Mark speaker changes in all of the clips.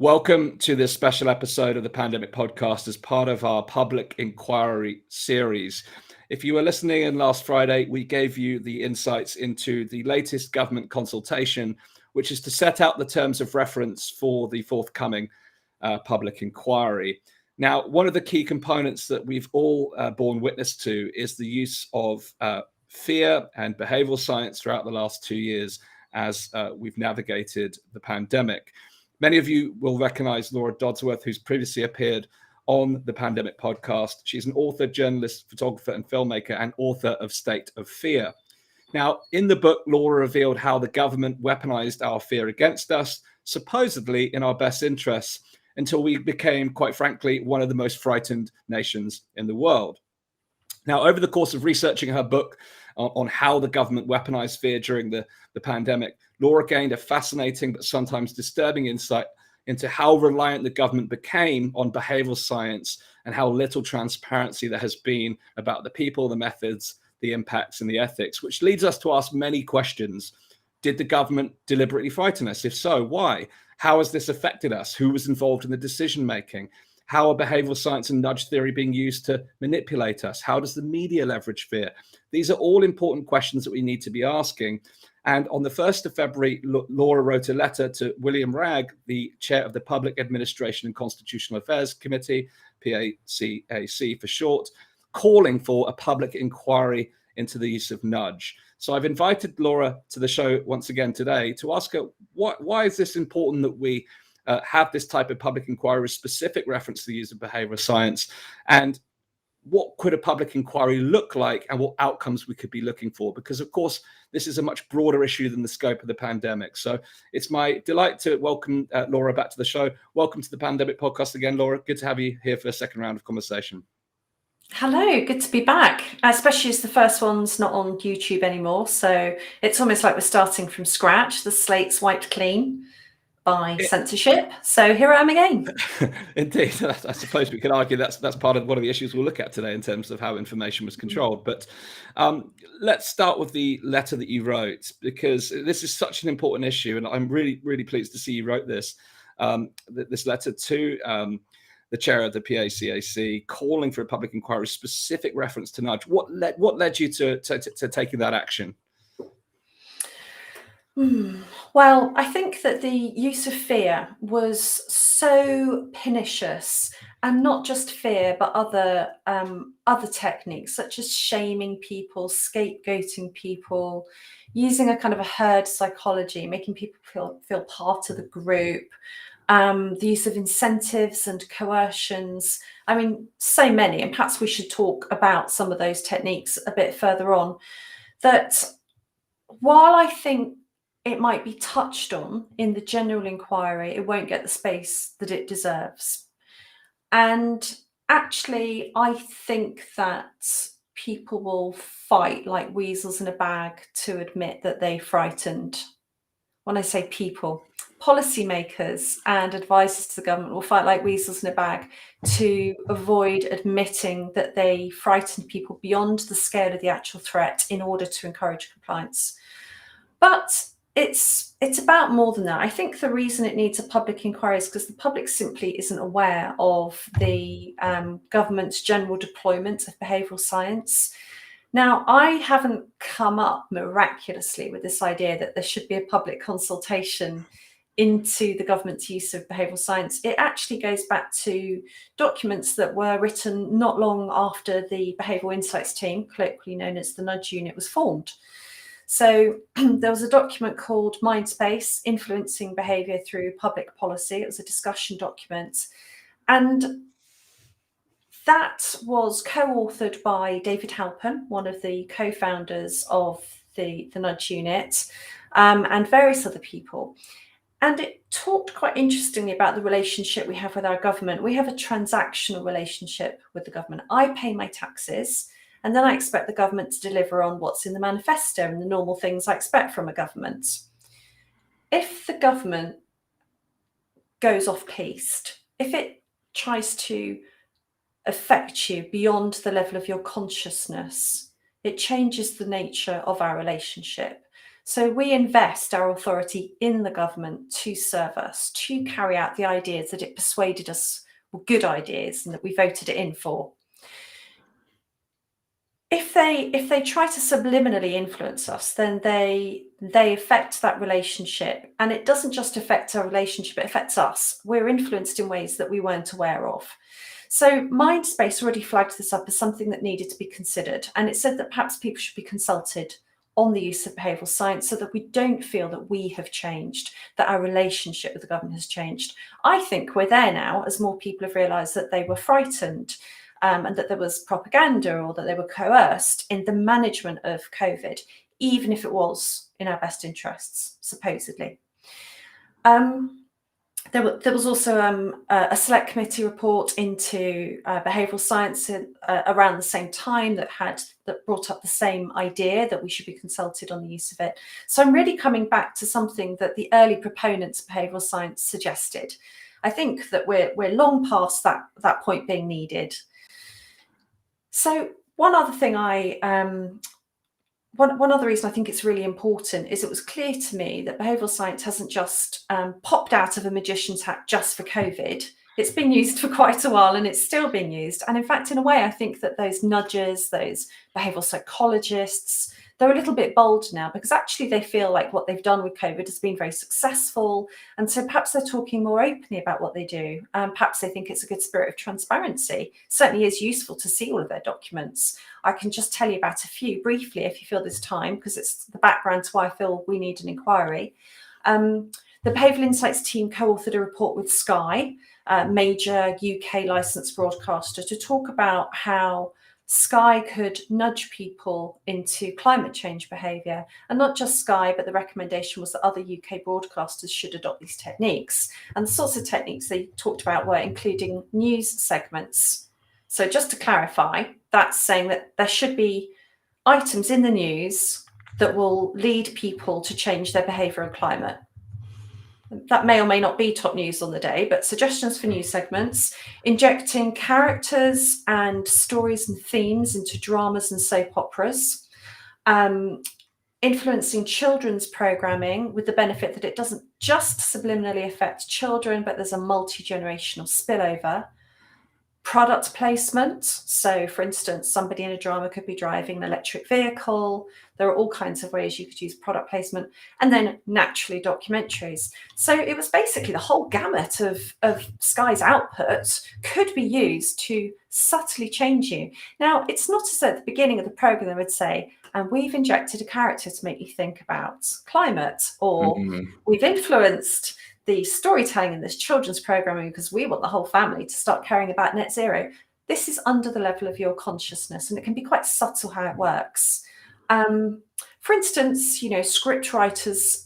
Speaker 1: Welcome to this special episode of the Pandemic Podcast as part of our public inquiry series. If you were listening in last Friday, we gave you the insights into the latest government consultation, which is to set out the terms of reference for the forthcoming public inquiry. Now, one of the key components that we've all borne witness to is the use of fear and behavioural science throughout the last 2 years as we've navigated the pandemic. Many of you will recognize Laura Dodsworth, who's previously appeared on the Pandemic Podcast. She's an author, journalist, photographer, and filmmaker, and author of State of Fear. Now, in the book, Laura revealed how the government weaponized our fear against us, supposedly in our best interests, until we became, quite frankly, one of the most frightened nations in the world. Now, over the course of researching her book on how the government weaponized fear during the pandemic, Laura gained a fascinating but sometimes disturbing insight into how reliant the government became on behavioral science and how little transparency there has been about the people, the methods, the impacts, and the ethics, which leads us to ask many questions. Did the government deliberately frighten us? If so, why? How has this affected us? Who was involved in the decision-making? How are behavioral science and nudge theory being used to manipulate us? How does the media leverage fear? These are all important questions that we need to be asking. And on the 1st of February, Laura wrote a letter to William Ragg, the chair of the Public Administration and Constitutional Affairs Committee, PACAC for short, calling for a public inquiry into the use of nudge. So I've invited Laura to the show once again today to ask her, why is this important that we have this type of public inquiry with specific reference to the use of behavioral science? And what could a public inquiry look like and what outcomes we could be looking for? Because, of course, this is a much broader issue than the scope of the pandemic. So it's my delight to welcome Laura back to the show. Welcome to the Pandemic Podcast again, Laura. Good to have you here for a second round of conversation.
Speaker 2: Hello, good to be back, especially as the first one's not on YouTube anymore. So it's almost like we're starting from scratch. The slate's wiped clean by censorship. So here I am again.
Speaker 1: Indeed. I suppose we could argue that's part of one of the issues we'll look at today in terms of how information was controlled. But let's start with the letter that you wrote, because this is such an important issue. And I'm really, really pleased to see you wrote this letter to the chair of the PACAC, calling for a public inquiry, specific reference to nudge. What led you to taking that action?
Speaker 2: Well, I think that the use of fear was so pernicious, and not just fear, but other techniques such as shaming people, scapegoating people, using a kind of a herd psychology, making people feel part of the group, the use of incentives and coercions. I mean, so many, and perhaps we should talk about some of those techniques a bit further on. That while I think it might be touched on in the general inquiry, it won't get the space that it deserves. And actually, I think that people will fight like weasels in a bag to admit that they frightened. When I say people, policymakers and advisors to the government will fight like weasels in a bag to avoid admitting that they frightened people beyond the scale of the actual threat in order to encourage compliance. But it's about more than that. I think the reason it needs a public inquiry is because the public simply isn't aware of the government's general deployment of behavioural science. Now, I haven't come up miraculously with this idea that there should be a public consultation into the government's use of behavioural science. It actually goes back to documents that were written not long after the Behavioural Insights Team, colloquially known as the Nudge Unit, was formed. So there was a document called Mindspace, Influencing Behaviour Through Public Policy. It was a discussion document. And that was co-authored by David Halpern, one of the co-founders of the Nudge Unit, and various other people. And it talked quite interestingly about the relationship we have with our government. We have a transactional relationship with the government. I pay my taxes, and then I expect the government to deliver on what's in the manifesto and the normal things I expect from a government. If the government goes off-piste, if it tries to affect you beyond the level of your consciousness, it changes the nature of our relationship. So we invest our authority in the government to serve us, to carry out the ideas that it persuaded us were good ideas and that we voted it in for. If they try to subliminally influence us, then they affect that relationship, and it doesn't just affect our relationship, it affects us. We're influenced in ways that we weren't aware of. So Mindspace already flagged this up as something that needed to be considered, and it said that perhaps people should be consulted on the use of behavioural science so that we don't feel that we have changed, that our relationship with the government has changed. I think we're there now as more people have realised that they were frightened, and that there was propaganda or that they were coerced in the management of COVID, even if it was in our best interests, supposedly. There was also a select committee report into behavioural science around the same time that brought up the same idea that we should be consulted on the use of it. So I'm really coming back to something that the early proponents of behavioural science suggested. I think that we're long past that point being needed. So one other thing one other reason I think it's really important is it was clear to me that behavioural science hasn't just popped out of a magician's hat just for COVID. It's been used for quite a while and it's still being used. And in fact, in a way, I think that those nudgers, those behavioural psychologists, they're a little bit bold now because actually they feel like what they've done with COVID has been very successful. And so perhaps they're talking more openly about what they do. Perhaps they think it's a good spirit of transparency. Certainly is useful to see all of their documents. I can just tell you about a few briefly if you feel there's time, because it's the background to why I feel we need an inquiry. The Behavioural Insights team co-authored a report with Sky, a major UK licensed broadcaster, to talk about how Sky could nudge people into climate change behaviour. And not just Sky, but the recommendation was that other UK broadcasters should adopt these techniques. And the sorts of techniques they talked about were including news segments. So just to clarify, that's saying that there should be items in the news that will lead people to change their behaviour and climate. That may or may not be top news on the day, but suggestions for news segments, injecting characters and stories and themes into dramas and soap operas, influencing children's programming with the benefit that it doesn't just subliminally affect children, but there's a multi-generational spillover. Product placement. So, for instance, somebody in a drama could be driving an electric vehicle. There are all kinds of ways you could use product placement. And then naturally documentaries. So it was basically the whole gamut of Sky's output could be used to subtly change you. Now, it's not as though at the beginning of the program they would say, and we've injected a character to make you think about climate, or we've influenced the storytelling in this children's programming because we want the whole family to start caring about net zero. This is under the level of your consciousness, and it can be quite subtle how it works. For instance, script writers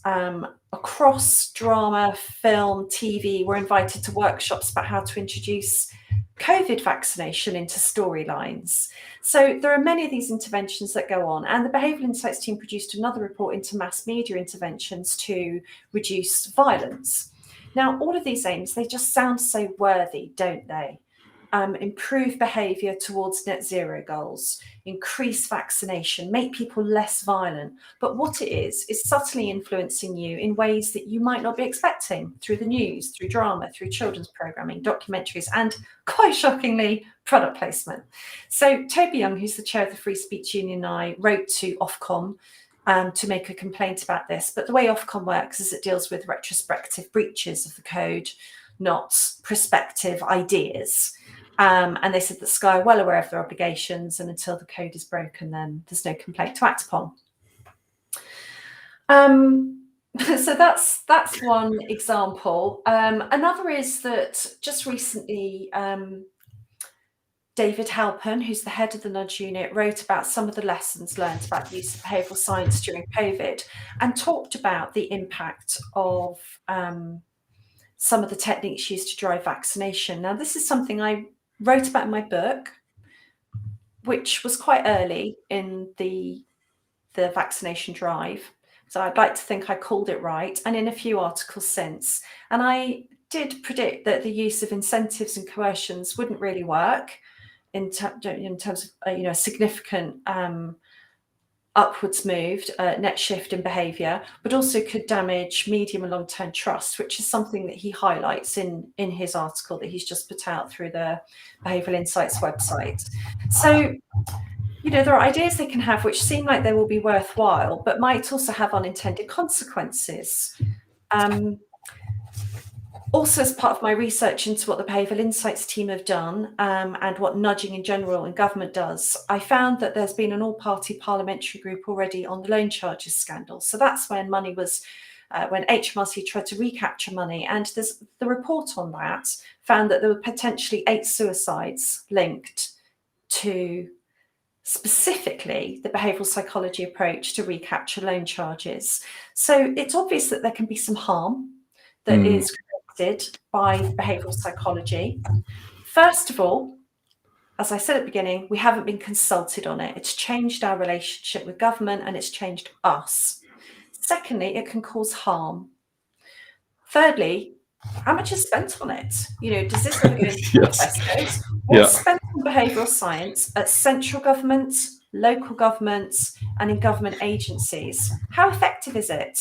Speaker 2: across drama, film, TV were invited to workshops about how to introduce COVID vaccination into storylines. So there are many of these interventions that go on, and the Behavioural Insights team produced another report into mass media interventions to reduce violence. Now, all of these aims, they just sound so worthy, don't they? Improve behaviour towards net zero goals, increase vaccination, make people less violent. But what it is subtly influencing you in ways that you might not be expecting through the news, through drama, through children's programming, documentaries, and quite shockingly, product placement. So Toby Young, who's the chair of the Free Speech Union, and I wrote to Ofcom to make a complaint about this. But the way Ofcom works is it deals with retrospective breaches of the code, not prospective ideas. And they said that Sky are well aware of their obligations, and until the code is broken, then there's no complaint to act upon. So that's one example. Another is that just recently, David Halpern, who's the head of the Nudge Unit, wrote about some of the lessons learned about the use of behavioural science during COVID, and talked about the impact of some of the techniques used to drive vaccination. Now, this is something I wrote about in my book, which was quite early in the vaccination drive. So I'd like to think I called it right, and in a few articles since. And I did predict that the use of incentives and coercions wouldn't really work in terms of a significant upwards moved, net shift in behaviour, but also could damage medium and long-term trust, which is something that he highlights in his article that he's just put out through the Behavioural Insights website. So, there are ideas they can have which seem like they will be worthwhile, but might also have unintended consequences. Also, as part of my research into what the Behavioural Insights team have done and what nudging in general in government does, I found that there's been an all-party parliamentary group already on the loan charges scandal. So that's when money was, when HMRC tried to recapture money. And there's the report on that found that there were potentially 8 suicides linked to specifically the behavioural psychology approach to recapture loan charges. So it's obvious that there can be some harm that is by behavioural psychology. First of all, as I said at the beginning, we haven't been consulted on it. It's changed our relationship with government and it's changed us. Secondly, it can cause harm. Thirdly, how much is spent on it? Does this ever go into manifestos? What's spent on behavioural science at central governments, local governments, and in government agencies? How effective is it?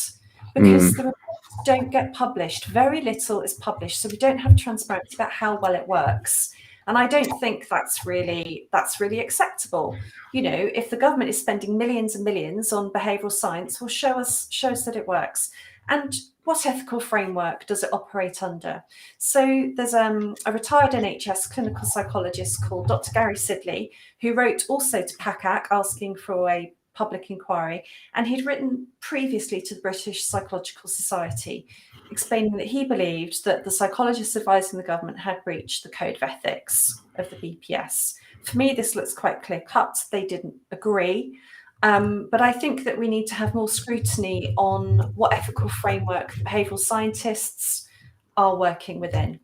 Speaker 2: Because the reports don't get published. Very little is published, so we don't have transparency about how well it works. And I don't think that's really acceptable. If the government is spending millions and millions on behavioural science, well, show us that it works. And what ethical framework does it operate under? So there's a retired NHS clinical psychologist called Dr. Gary Sidley, who wrote also to PACAC asking for a public inquiry, and he'd written previously to the British Psychological Society explaining that he believed that the psychologists advising the government had breached the code of ethics of the BPS. For me, this looks quite clear-cut. They didn't agree. But I think that we need to have more scrutiny on what ethical framework behavioural scientists are working within.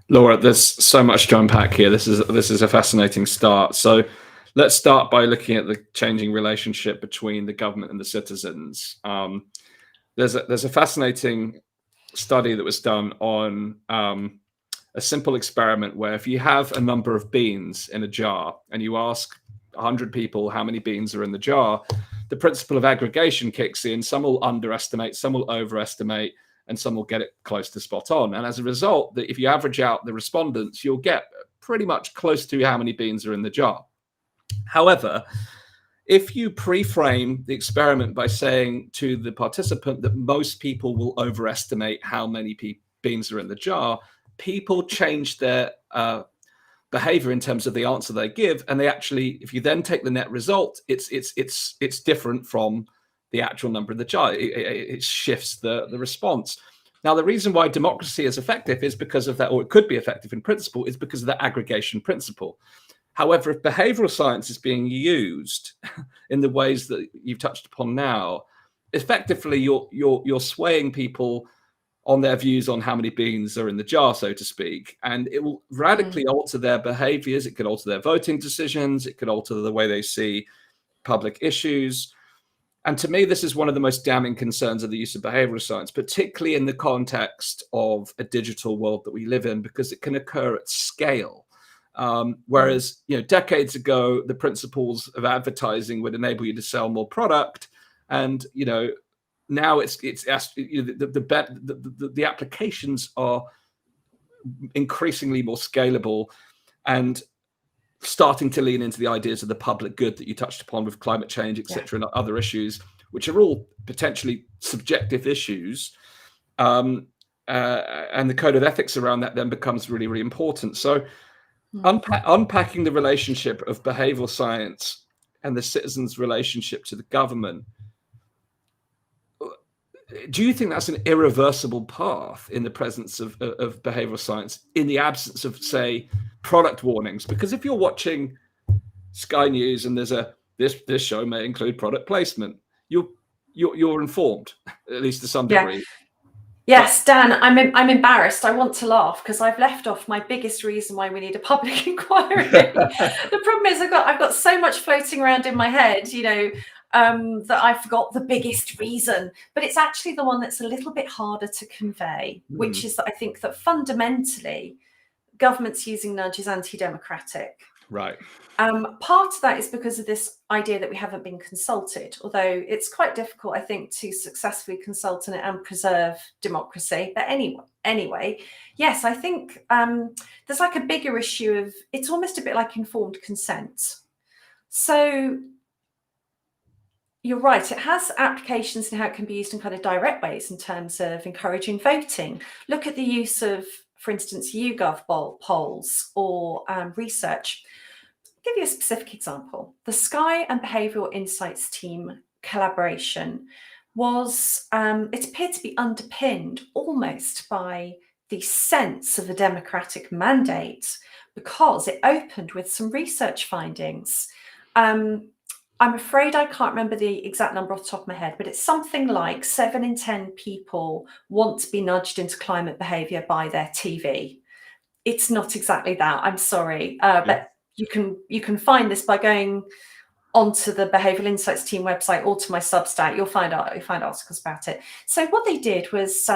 Speaker 1: Laura, there's so much to unpack here. This is a fascinating start. So let's start by looking at the changing relationship between the government and the citizens. There's a fascinating study that was done on a simple experiment where if you have a number of beans in a jar and you ask 100 people how many beans are in the jar, the principle of aggregation kicks in. Some will underestimate, some will overestimate, and some will get it close to spot on. And as a result, if you average out the respondents, you'll get pretty much close to how many beans are in the jar. However, if you pre-frame the experiment by saying to the participant that most people will overestimate how many beans are in the jar, people change their behavior in terms of the answer they give, and they actually, if you then take the net result, it's different from the actual number in the jar. It shifts the response. Now, the reason why democracy is effective is because of that, or it could be effective in principle, is because of the aggregation principle. However, if behavioral science is being used in the ways that you've touched upon now, effectively you're swaying people on their views on how many beans are in the jar, so to speak, and it will radically alter their behaviors. It could alter their voting decisions. It could alter the way they see public issues. And to me, this is one of the most damning concerns of the use of behavioral science, particularly in the context of a digital world that we live in, because it can occur at scale. Whereas, decades ago, the principles of advertising would enable you to sell more product, and now the applications are increasingly more scalable and starting to lean into the ideas of the public good that you touched upon with climate change, etc., and other issues, which are all potentially subjective issues. And the code of ethics around that then becomes really, really important. So unpacking the relationship of behavioral science and the citizens' relationship to the government, do you think that's an irreversible path in the presence of behavioral science, in the absence of, say, product warnings? Because if you're watching Sky News and there's this show may include product placement, you're informed, at least to some degree.
Speaker 2: Yes, Dan, I'm embarrassed. I want to laugh because I've left off my biggest reason why we need a public inquiry. The problem is I've got so much floating around in my head, that I forgot the biggest reason, but it's actually the one that's a little bit harder to convey, which is that I think that fundamentally governments using nudge is anti-democratic.
Speaker 1: Right.
Speaker 2: Part of that is because of this idea that we haven't been consulted, although it's quite difficult, I think, to successfully consult on it and preserve democracy. But anyway, yes, I think there's like a bigger issue of, it's almost a bit like informed consent. So you're right, it has applications and how it can be used in kind of direct ways in terms of encouraging voting. Look at the use of, for instance, YouGov polls or research. I'll give you a specific example. The Sky and Behavioural Insights team collaboration was, it appeared to be underpinned almost by the sense of a democratic mandate because it opened with some research findings. I'm afraid I can't remember the exact number off the top of my head, but it's something like 7 in 10 people want to be nudged into climate behaviour by their TV. It's not exactly that, I'm sorry, but you can find this by going onto the Behavioural Insights team website or to my Substack. You'll find articles about it. So what they did was,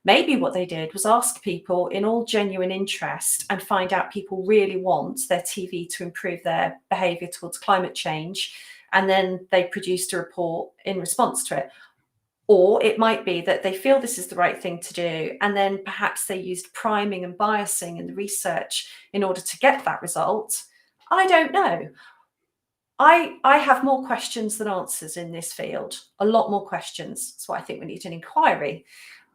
Speaker 2: maybe what they did was ask people in all genuine interest and find out people really want their TV to improve their behaviour towards climate change, and then they produced a report in response to it. Or it might be that they feel this is the right thing to do, and then perhaps they used priming and biasing in the research in order to get that result. I don't know. I have more questions than answers in this field, a lot more questions. That's why I think we need an inquiry.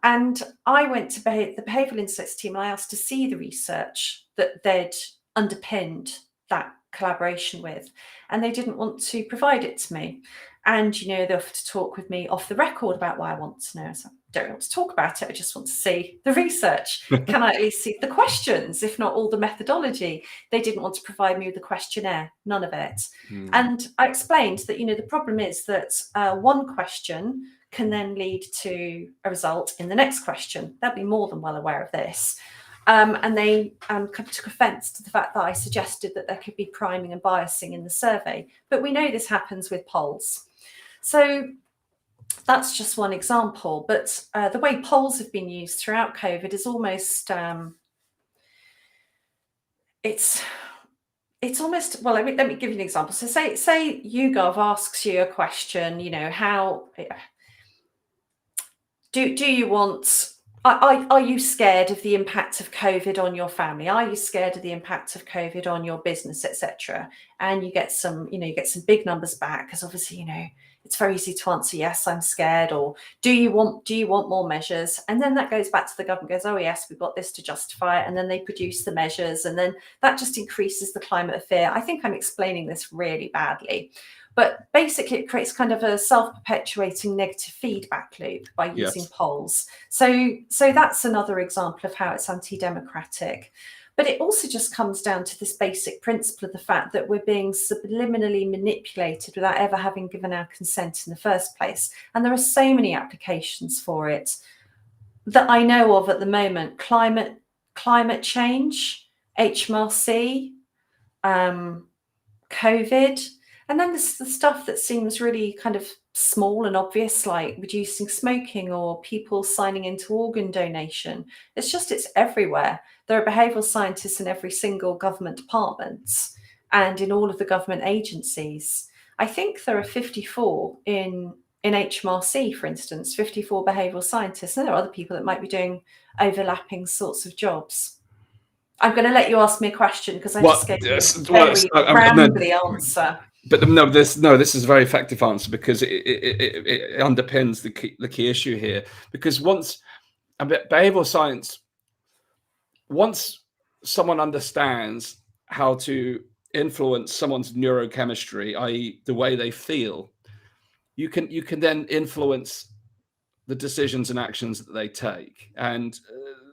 Speaker 2: And I went to the Behavioural Insights team and I asked to see the research that they'd underpinned that collaboration with, and they didn't want to provide it to me. And, you know, they offered to talk with me off the record about why I want to know. So I don't want to talk about it. I just want to see the research. Can I at least see the questions, if not all the methodology? They didn't want to provide me with the questionnaire, none of it. And I explained that, you know, the problem is that one question can then lead to a result in the next question. They'll be more than well aware of this. And they took offence to the fact that I suggested that there could be priming and biasing in the survey. But we know this happens with polls. So that's just one example. But the way polls have been used throughout COVID is almost, it's almost, well, let me give you an example. So say YouGov asks you a question, you know, how do you want, are you scared of the impact of COVID on your family? Are you scared of the impact of COVID on your business, etc.? And you get some, you know, you get some big numbers back, because obviously, you know, it's very easy to answer, yes, I'm scared, or do you want more measures? And then that goes back to the government, goes, oh yes, we've got this to justify it. And then they produce the measures, and then that just increases the climate of fear. I think I'm explaining this really badly. But basically, it creates kind of a self-perpetuating negative feedback loop by using polls. So that's another example of how it's anti-democratic. But it also just comes down to this basic principle of the fact that we're being subliminally manipulated without ever having given our consent in the first place. And there are so many applications for it that I know of at the moment. Climate change, HMRC, COVID. And then there's the stuff that seems really kind of small and obvious, like reducing smoking or people signing into organ donation. It's everywhere. There are behavioural scientists in every single government department and in all of the government agencies. I think there are 54 in HMRC, for instance, 54 behavioural scientists. And there are other people that might be doing overlapping sorts of jobs. I'm going to let you ask me a question, because I just gave you a very rambly answer.
Speaker 1: But no, this is a very effective answer, because it underpins the key issue here. Because once behavioral science, once someone understands how to influence someone's neurochemistry, i.e., the way they feel, you can then influence the decisions and actions that they take. And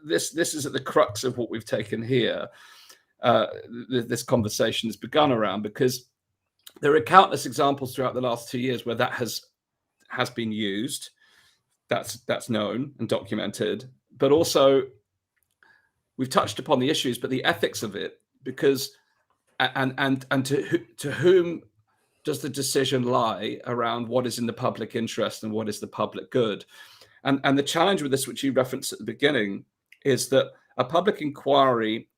Speaker 1: this is at the crux of what we've taken here. This conversation has begun around, because there are countless examples throughout the last 2 years where that has been used. That's known and documented. But also, we've touched upon the issues, but the ethics of it, because and to whom does the decision lie around what is in the public interest and what is the public good? And the challenge with this, which you referenced at the beginning, is that a public inquiry,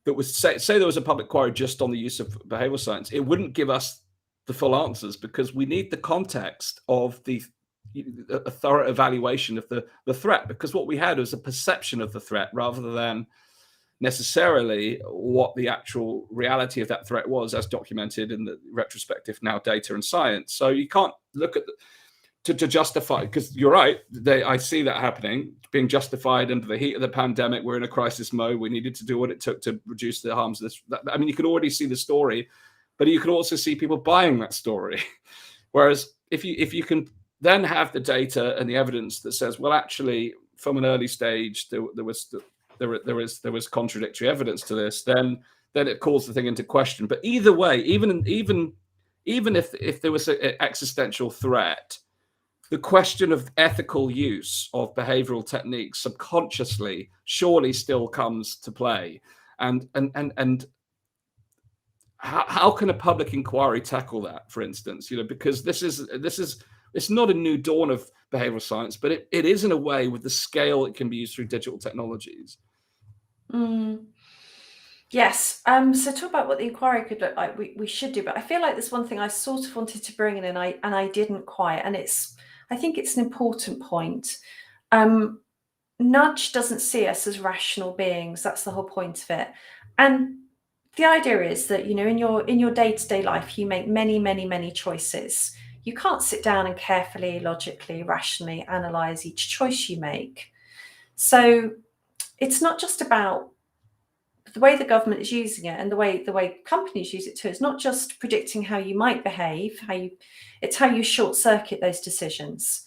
Speaker 1: that was say there was a public inquiry just on the use of behavioral science, it wouldn't give us the full answers, because we need the context of a thorough evaluation of the threat, because what we had was a perception of the threat rather than necessarily what the actual reality of that threat was, as documented in the retrospective now data and science. So you can't look at to justify, because you're right, I see that happening, being justified under the heat of the pandemic. We're in a crisis mode. We needed to do what it took to reduce the harms of this. I mean, you could already see the story, but you could also see people buying that story. Whereas if you can then have the data and the evidence that says, well, actually, from an early stage, there was contradictory evidence to this, then it calls the thing into question. But either way, even if there was an existential threat, the question of ethical use of behavioral techniques subconsciously surely still comes to play. And how can a public inquiry tackle that, for instance? Because this is it's not a new dawn of behavioral science, but it is in a way with the scale it can be used through digital technologies.
Speaker 2: Yes. So talk about what the inquiry could look like. We should do, but I feel like there's one thing I sort of wanted to bring in, and I didn't quite. And I think it's an important point. Nudge doesn't see us as rational beings. That's the whole point of it. And the idea is that, in your day-to-day life, you make many, many, many choices. You can't sit down and carefully, logically, rationally analyze each choice you make. So it's not just about the way the government is using it and the way companies use it too. It's not just predicting how you might behave, it's how you short circuit those decisions.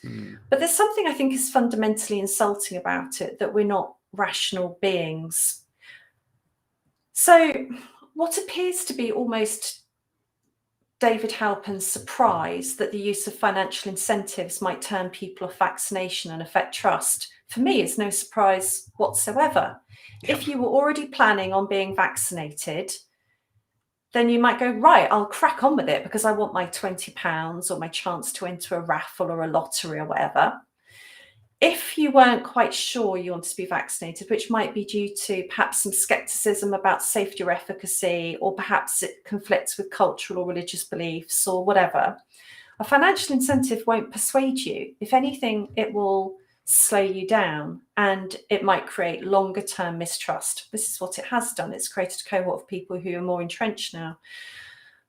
Speaker 2: But there's something I think is fundamentally insulting about it, that we're not rational beings. So what appears to be almost David Halpin's surprise that the use of financial incentives might turn people off vaccination and affect trust, for me, is no surprise whatsoever. Yep. If you were already planning on being vaccinated, then you might go, right, I'll crack on with it because I want my £20 or my chance to enter a raffle or a lottery or whatever. If you weren't quite sure you wanted to be vaccinated, which might be due to perhaps some skepticism about safety or efficacy, or perhaps it conflicts with cultural or religious beliefs or whatever, a financial incentive won't persuade you. If anything, it will slow you down, and it might create longer term mistrust. This is what it has done. It's created a cohort of people who are more entrenched now.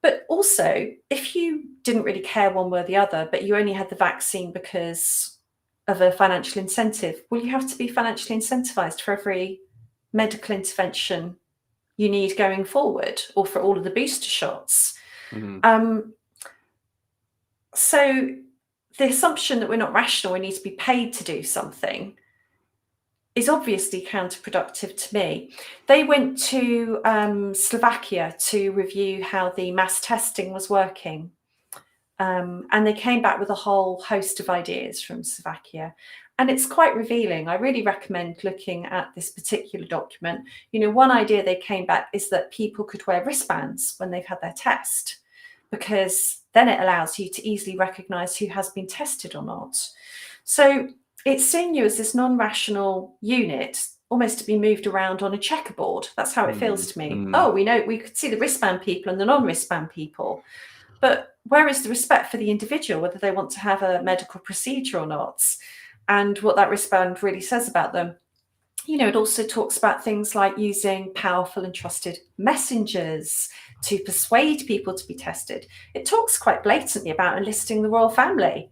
Speaker 2: But also, if you didn't really care one way or the other, but you only had the vaccine because of a financial incentive, well, you have to be financially incentivized for every medical intervention you need going forward, or for all of the booster shots. So the assumption that we're not rational, we need to be paid to do something, is obviously counterproductive to me. They went to Slovakia to review how the mass testing was working. And they came back with a whole host of ideas from Slovakia. And it's quite revealing. I really recommend looking at this particular document. One idea they came back is that people could wear wristbands when they've had their test, because then it allows you to easily recognize who has been tested or not. So it's seeing you as this non-rational unit, almost to be moved around on a checkerboard. That's how it feels to me. Oh, we could see the wristband people and the non-wristband people. But where is the respect for the individual, whether they want to have a medical procedure or not, and what that wristband really says about them? It also talks about things like using powerful and trusted messengers to persuade people to be tested. It talks quite blatantly about enlisting the royal family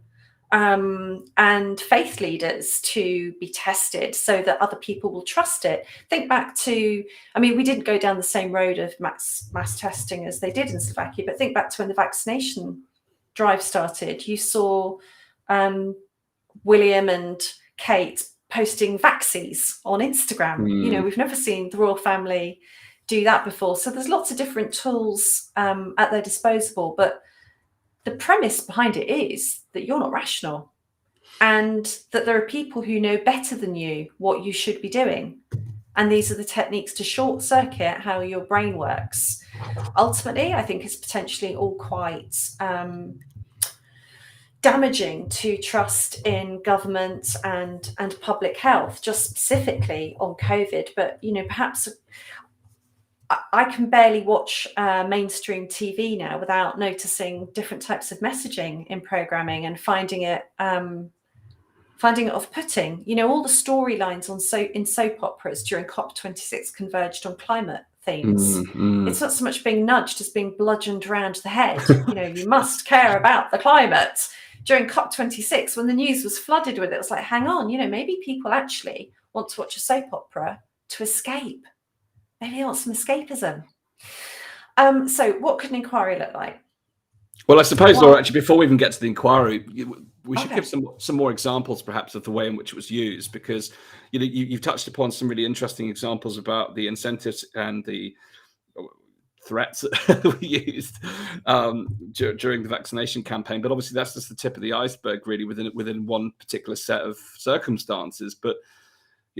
Speaker 2: and faith leaders to be tested so that other people will trust it. Think back to, we didn't go down the same road of mass testing as they did in Slovakia, but think back to when the vaccination drive started. You saw William and Kate posting vaxies on Instagram. We've never seen the royal family do that before. So there's lots of different tools at their disposal, but the premise behind it is that you're not rational, and that there are people who know better than you what you should be doing. And these are the techniques to short circuit how your brain works. Ultimately, I think it's potentially all quite damaging to trust in government and public health, just specifically on COVID. But, perhaps I can barely watch mainstream TV now without noticing different types of messaging in programming and finding it off-putting. You know, all the storylines in soap operas during COP26 converged on climate themes. It's not so much being nudged as being bludgeoned around the head. You know, you must care about the climate. During COP26, when the news was flooded with it, it was like, hang on, you know, maybe people actually want to watch a soap opera to escape. Maybe they want some escapism. So what could an inquiry look like?
Speaker 1: Well, I suppose, Laura, actually, before we even get to the inquiry, we should give some more examples, perhaps, of the way in which it was used, because you've touched upon some really interesting examples about the incentives and the threats that were used during the vaccination campaign. But obviously, that's just the tip of the iceberg, really, within one particular set of circumstances. But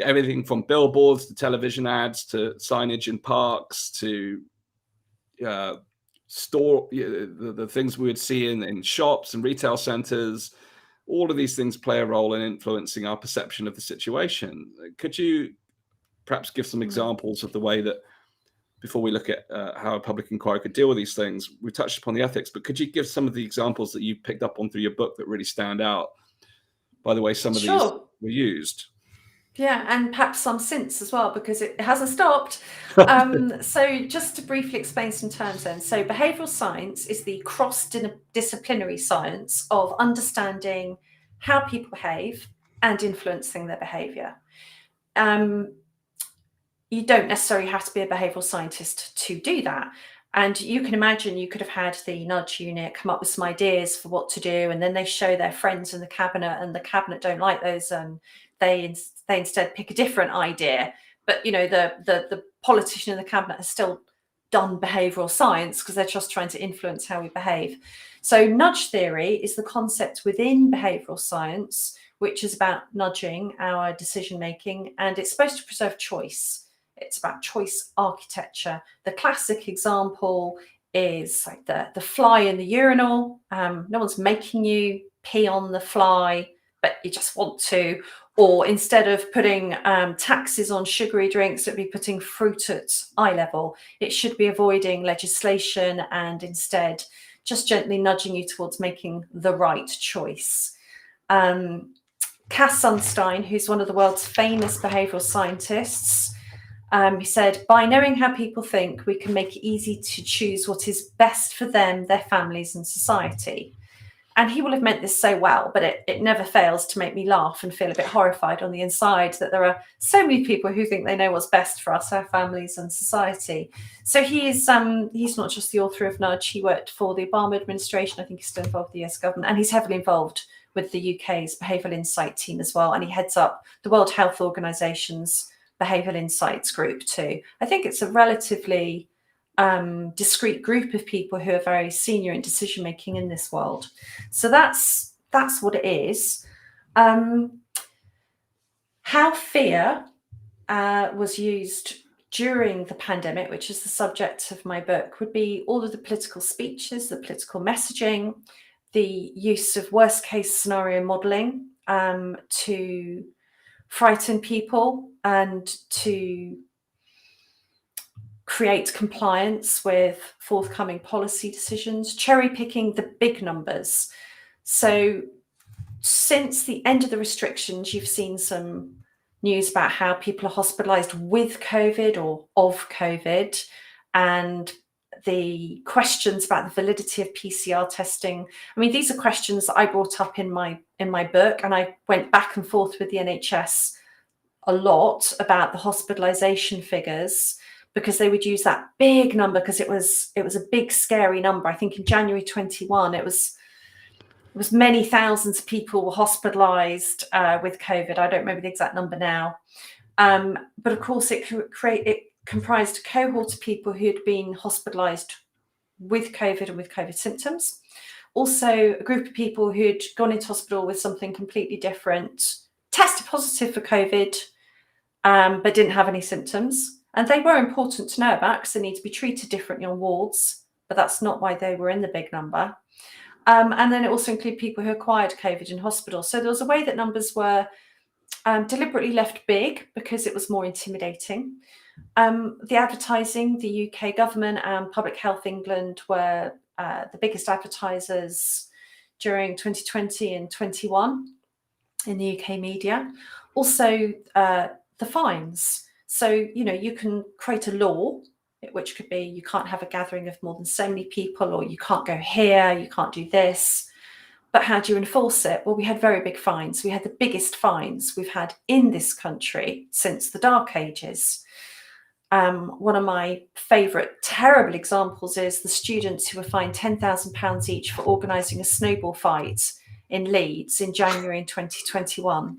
Speaker 1: everything from billboards to television ads to signage in parks to the things we would see in shops and retail centers, all of these things play a role in influencing our perception of the situation. Could you perhaps give some examples of the way that, before we look at how a public inquiry could deal with these things, we touched upon the ethics, but could you give some of the examples that you picked up on through your book that really stand out by the way some of these were used?
Speaker 2: Yeah, and perhaps some since as well, because it hasn't stopped. So just to briefly explain some terms then. So behavioural science is the cross-disciplinary science of understanding how people behave and influencing their behaviour. You don't necessarily have to be a behavioural scientist to do that. And you can imagine you could have had the nudge unit come up with some ideas for what to do, and then they show their friends in the cabinet, and the cabinet don't like those, and they instead pick a different idea. But you know, the politician in the cabinet has still done behavioural science because they're just trying to influence how we behave. So nudge theory is the concept within behavioural science, which is about nudging our decision making, and it's supposed to preserve choice. It's about choice architecture. The classic example is like the fly in the urinal. No one's making you pee on the fly, but you just want to. Or instead of putting taxes on sugary drinks, it'd be putting fruit at eye level. It should be avoiding legislation and instead just gently nudging you towards making the right choice. Cass Sunstein, who's one of the world's famous behavioural scientists, he said, by knowing how people think, we can make it easy to choose what is best for them, their families and society. And he will have meant this so well, but it never fails to make me laugh and feel a bit horrified on the inside that there are so many people who think they know what's best for us, our families and society. So he's not just the author of Nudge. He worked for the Obama administration. I think he's still involved with the US government, and he's heavily involved with the UK's Behavioural Insight team as well. And he heads up the World Health Organization's Behavioural Insights group too. I think it's a relatively discrete group of people who are very senior in decision making in this world. So that's what it is. How fear was used during the pandemic, which is the subject of my book, would be all of the political speeches, the political messaging, the use of worst case scenario modelling to frighten people and to create compliance with forthcoming policy decisions, cherry picking the big numbers. So since the end of the restrictions, you've seen some news about how people are hospitalized with COVID or of COVID, and the questions about the validity of PCR testing. I mean, these are questions that I brought up in my book, and I went back and forth with the NHS a lot about the hospitalization figures, because they would use that big number because it was a big scary number. I think in January 21 it was many thousands of people were hospitalized with COVID. I don't remember the exact number now, but of course it comprised a cohort of people who had been hospitalized with COVID and with COVID symptoms. Also a group of people who'd gone into hospital with something completely different, tested positive for COVID, but didn't have any symptoms. And they were important to know about because they need to be treated differently on wards, but that's not why they were in the big number. And then it also included people who acquired COVID in hospital. So there was a way that numbers were deliberately left big because it was more intimidating. The advertising, the UK government and Public Health England were the biggest advertisers during 2020 and 21 in the UK media. Also, the fines. So, you can create a law, which could be you can't have a gathering of more than so many people, or you can't go here, you can't do this. But how do you enforce it? Well, we had very big fines. We had the biggest fines we've had in this country since the Dark Ages. One of my favourite terrible examples is the students who were fined £10,000 each for organising a snowball fight in Leeds in January in 2021.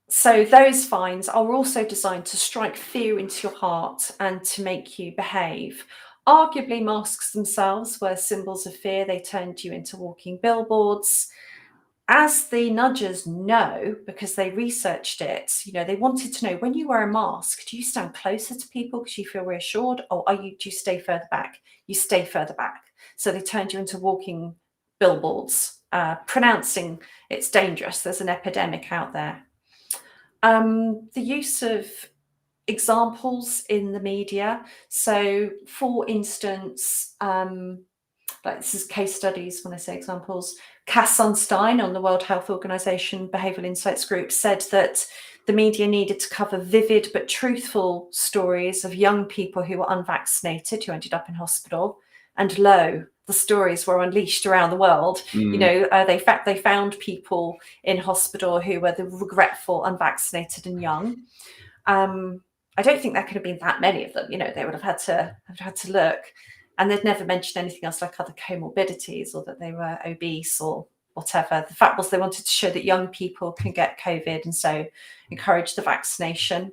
Speaker 2: So those fines are also designed to strike fear into your heart and to make you behave. Arguably, masks themselves were symbols of fear. They turned you into walking billboards. As the nudgers know, because they researched it, they wanted to know, when you wear a mask, do you stand closer to people because you feel reassured, or do you stay further back? You stay further back. So they turned you into walking billboards, pronouncing it's dangerous. There's an epidemic out there. The use of examples in the media. So, for instance, like this is case studies when I say examples. Cass Sunstein on the World Health Organization Behavioural Insights Group said that the media needed to cover vivid but truthful stories of young people who were unvaccinated who ended up in hospital. And lo, the stories were unleashed around the world. They found people in hospital who were the regretful, unvaccinated and young. I don't think there could have been that many of them. They would have had to look. And they'd never mentioned anything else like other comorbidities or that they were obese or whatever. The fact was they wanted to show that young people can get COVID and so encourage the vaccination.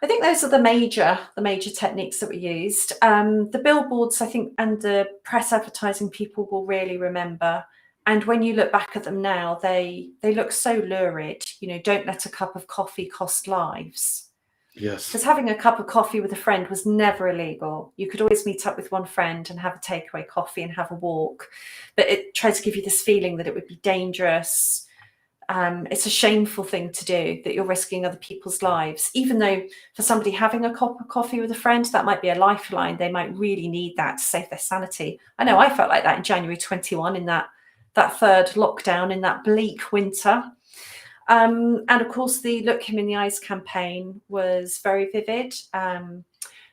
Speaker 2: I think those are the major techniques that were used. The billboards, I think, and the press advertising people will really remember. And when you look back at them now, they look so lurid. Don't let a cup of coffee cost lives.
Speaker 1: Yes.
Speaker 2: Because having a cup of coffee with a friend was never illegal. You could always meet up with one friend and have a takeaway coffee and have a walk. But it tried to give you this feeling that it would be dangerous. It's a shameful thing to do, that you're risking other people's lives. Even though for somebody having a cup of coffee with a friend, that might be a lifeline. They might really need that to save their sanity. I know I felt like that in January 21 in that third lockdown in that bleak winter. And of course, the Look Him in the Eyes campaign was very vivid,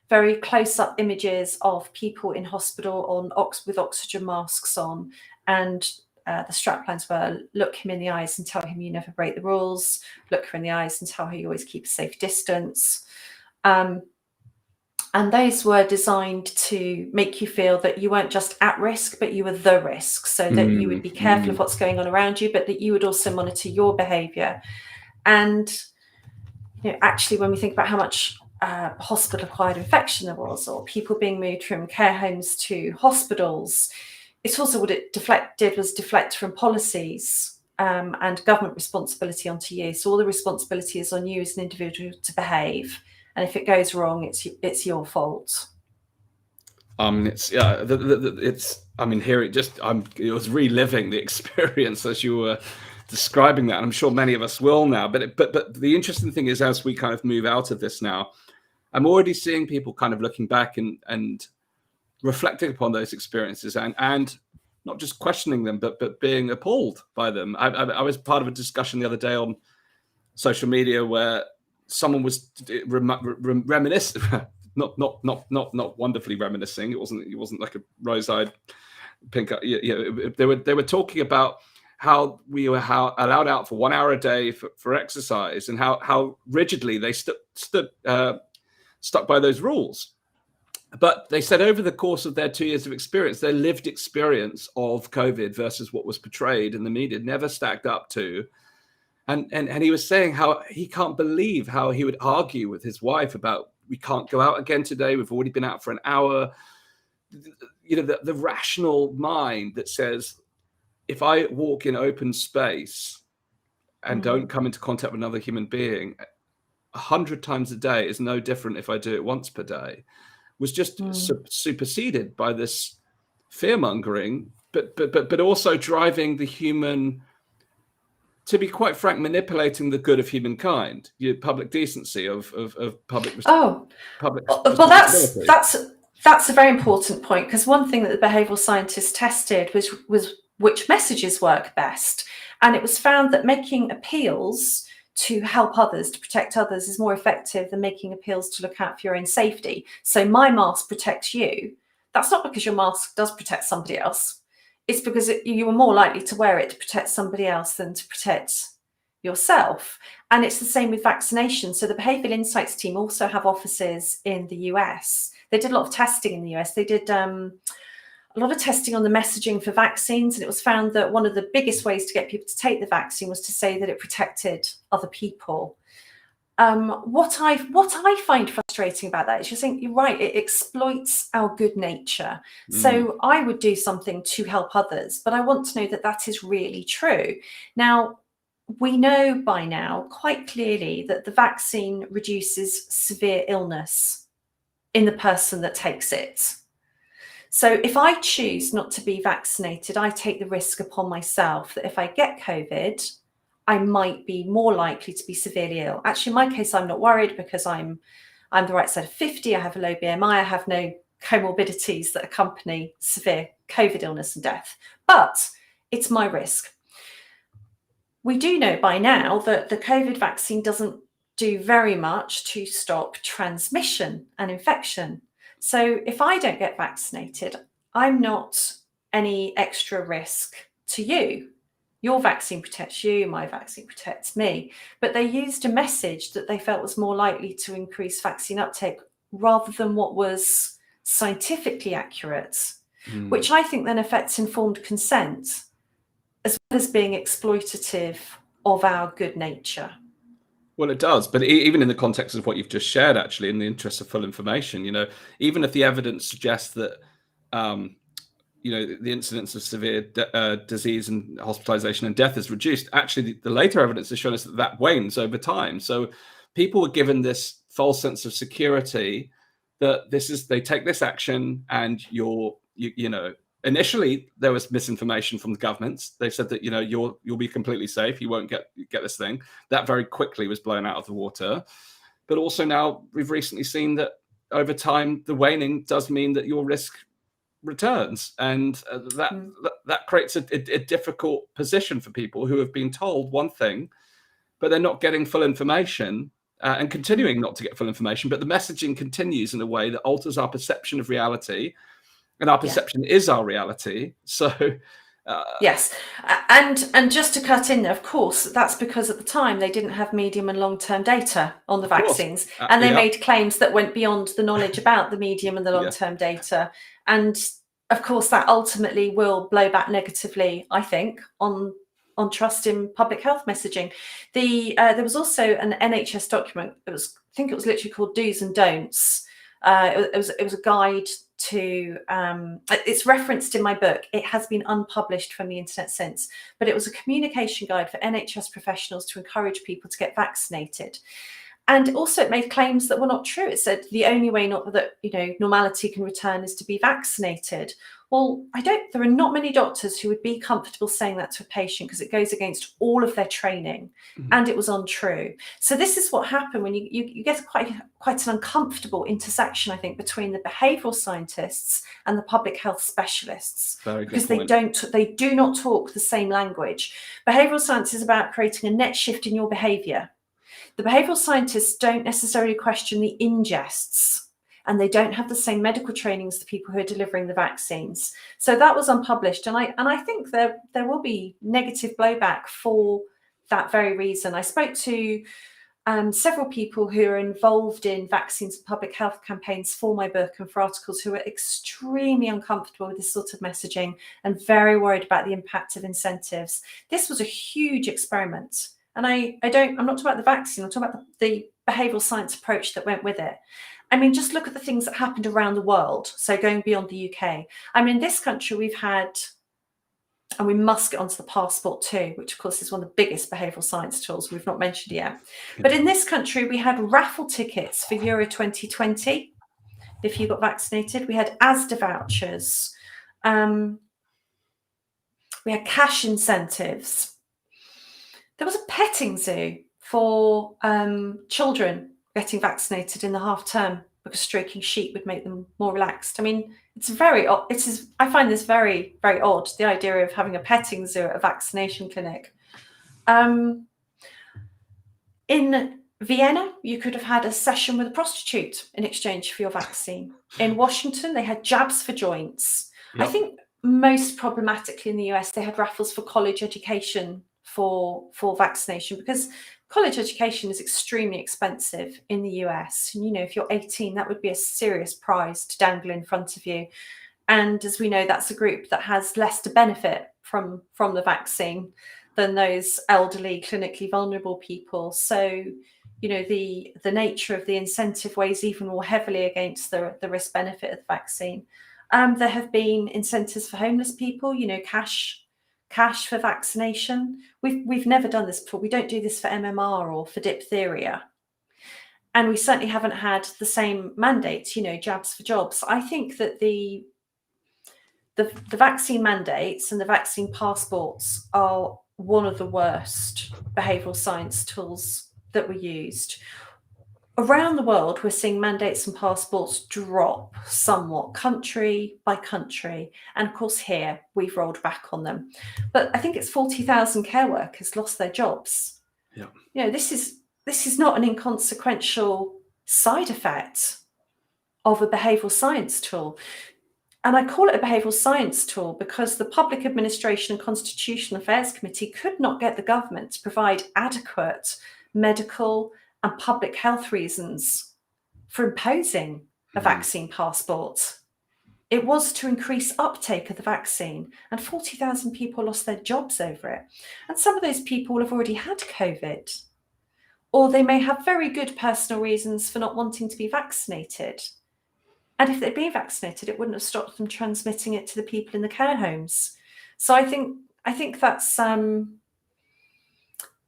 Speaker 2: very close-up images of people in hospital with oxygen masks on. And the straplines were, look him in the eyes and tell him you never break the rules. Look her in the eyes and tell her you always keep a safe distance. And those were designed to make you feel that you weren't just at risk, but you were the risk, so that you would be careful of what's going on around you, but that you would also monitor your behaviour. And actually, when we think about how much hospital-acquired infection there was, or people being moved from care homes to hospitals, it's also what it did was deflect from policies and government responsibility onto you. So all the responsibility is on you as an individual to behave. And if it goes wrong, it's your fault.
Speaker 1: It was reliving the experience as you were describing that. And I'm sure many of us will now. But the interesting thing is, as we kind of move out of this now, I'm already seeing people kind of looking back and reflecting upon those experiences and not just questioning them, but being appalled by them. I was part of a discussion the other day on social media where someone was reminiscing, not wonderfully reminiscing. It wasn't like a rose-eyed pink. They were talking about how we were allowed out for 1 hour a day for exercise, and how rigidly they stuck by those rules. But they said over the course of their 2 years of experience, their lived experience of COVID versus what was portrayed in the media never stacked up to. And he was saying how he can't believe how he would argue with his wife about, we can't go out again today. We've already been out for an hour. The rational mind that says, if I walk in open space and don't come into contact with another human being 100 times a day is no different if I do it once per day, was just superseded by this fear mongering, but also driving the human to be quite frank, manipulating the good of humankind, your public decency of public public
Speaker 2: well,
Speaker 1: responsibility.
Speaker 2: that's a very important point, because one thing that the behavioural scientists tested was which messages work best, and it was found that making appeals to help others, to protect others, is more effective than making appeals to look out for your own safety. So my mask protects you. That's not because your mask does protect somebody else. It's because you are more likely to wear it to protect somebody else than to protect yourself. And it's the same with vaccination. So the Behavioural Insights team also have offices in the US. They did a lot of testing in the US. They did a lot of testing on the messaging for vaccines, and it was found that one of the biggest ways to get people to take the vaccine was to say that it protected other people. What I find frustrating about that is, you're saying, you're right, it exploits our good nature. So I would do something to help others, but I want to know that that is really true. Now, we know by now quite clearly that the vaccine reduces severe illness in the person that takes it. So if I choose not to be vaccinated, I take the risk upon myself that if I get COVID, I might be more likely to be severely ill. Actually, in my case, I'm not worried, because I'm the right side of 50. I have a low BMI. I have no comorbidities that accompany severe COVID illness and death. But it's my risk. We do know by now that the COVID vaccine doesn't do very much to stop transmission and infection. So if I don't get vaccinated, I'm not any extra risk to you. Your vaccine protects you, my vaccine protects me. But they used a message that they felt was more likely to increase vaccine uptake rather than what was scientifically accurate, which I think then affects informed consent, as well as being exploitative of our good nature.
Speaker 1: Well, it does, but even in the context of what you've just shared, actually, in the interest of full information, even if the evidence suggests that, the incidence of severe disease and hospitalization and death is reduced, actually, the later evidence has shown us that wanes over time. So people were given this false sense of security that they take this action, and initially there was misinformation from the governments. They said that you'll be completely safe, you won't get this thing. That very quickly was blown out of the water. But also now we've recently seen that over time the waning does mean that your risk returns, and that creates a difficult position for people who have been told one thing, but they're not getting full information. And continuing not to get full information, but the messaging continues in a way that alters our perception of reality, and our perception is our reality. So
Speaker 2: yes, and just to cut in there, of course, that's because at the time they didn't have medium and long-term data on the vaccines, and they made claims that went beyond the knowledge about the medium and the long-term data. And of course, that ultimately will blow back negatively, I think, on trust in public health messaging. There was also an NHS document. I think it was literally called Do's and Don'ts. It was a guide to. It's referenced in my book. It has been unpublished from the internet since, but it was a communication guide for NHS professionals to encourage people to get vaccinated. And also, it made claims that were not true. It said the only way normality can return is to be vaccinated. Well, there are not many doctors who would be comfortable saying that to a patient, because it goes against all of their training, and it was untrue. So this is what happened when you get quite an uncomfortable intersection, I think, between the behavioural scientists and the public health specialists, because they do not talk the same language. Behavioural science is about creating a net shift in your behaviour. The behavioural scientists don't necessarily question the ingests, and they don't have the same medical training as the people who are delivering the vaccines. So that was unpublished, and I think there will be negative blowback for that very reason. I spoke to several people who are involved in vaccines and public health campaigns for my book and for articles, who are extremely uncomfortable with this sort of messaging and very worried about the impact of incentives. This was a huge experiment. And I'm not talking about the vaccine, I'm talking about the behavioural science approach that went with it. I mean, just look at the things that happened around the world. So going beyond the UK. I mean, in this country, we've had, and we must get onto the passport too, which of course is one of the biggest behavioural science tools we've not mentioned yet. But in this country, we had raffle tickets for Euro 2020. If you got vaccinated, we had Asda vouchers. We had cash incentives. There was a petting zoo for children getting vaccinated in the half term because stroking sheep would make them more relaxed. I mean, it's very odd. I find this very, very odd, the idea of having a petting zoo at a vaccination clinic. In Vienna, you could have had a session with a prostitute in exchange for your vaccine. In Washington, they had jabs for joints.
Speaker 1: Yep.
Speaker 2: I think most problematically in the US, they had raffles for college education for vaccination, because college education is extremely expensive in the US. And, you know, if you're 18, that would be a serious prize to dangle in front of you. And as we know, that's a group that has less to benefit from the vaccine than those elderly, clinically vulnerable people. So, you know, the nature of the incentive weighs even more heavily against the risk benefit of the vaccine. There have been incentives for homeless people, you know, cash for vaccination. We've never done this before. We don't do this for MMR or for diphtheria. And we certainly haven't had the same mandates, you know, jabs for jobs. I think that the vaccine mandates and the vaccine passports are one of the worst behavioural science tools that were used. Around the world, we're seeing mandates and passports drop somewhat, country by country. And of course, here, we've rolled back on them. But I think it's 40,000 care workers lost their jobs.
Speaker 1: Yeah.
Speaker 2: You know, this is not an inconsequential side effect of a behavioural science tool. And I call it a behavioural science tool because the Public Administration and Constitutional Affairs Committee could not get the government to provide adequate medical and public health reasons for imposing a vaccine passport. It was to increase uptake of the vaccine, and 40,000 people lost their jobs over it. And some of those people have already had COVID, or they may have very good personal reasons for not wanting to be vaccinated. And if they'd been vaccinated, it wouldn't have stopped them transmitting it to the people in the care homes. So I think that's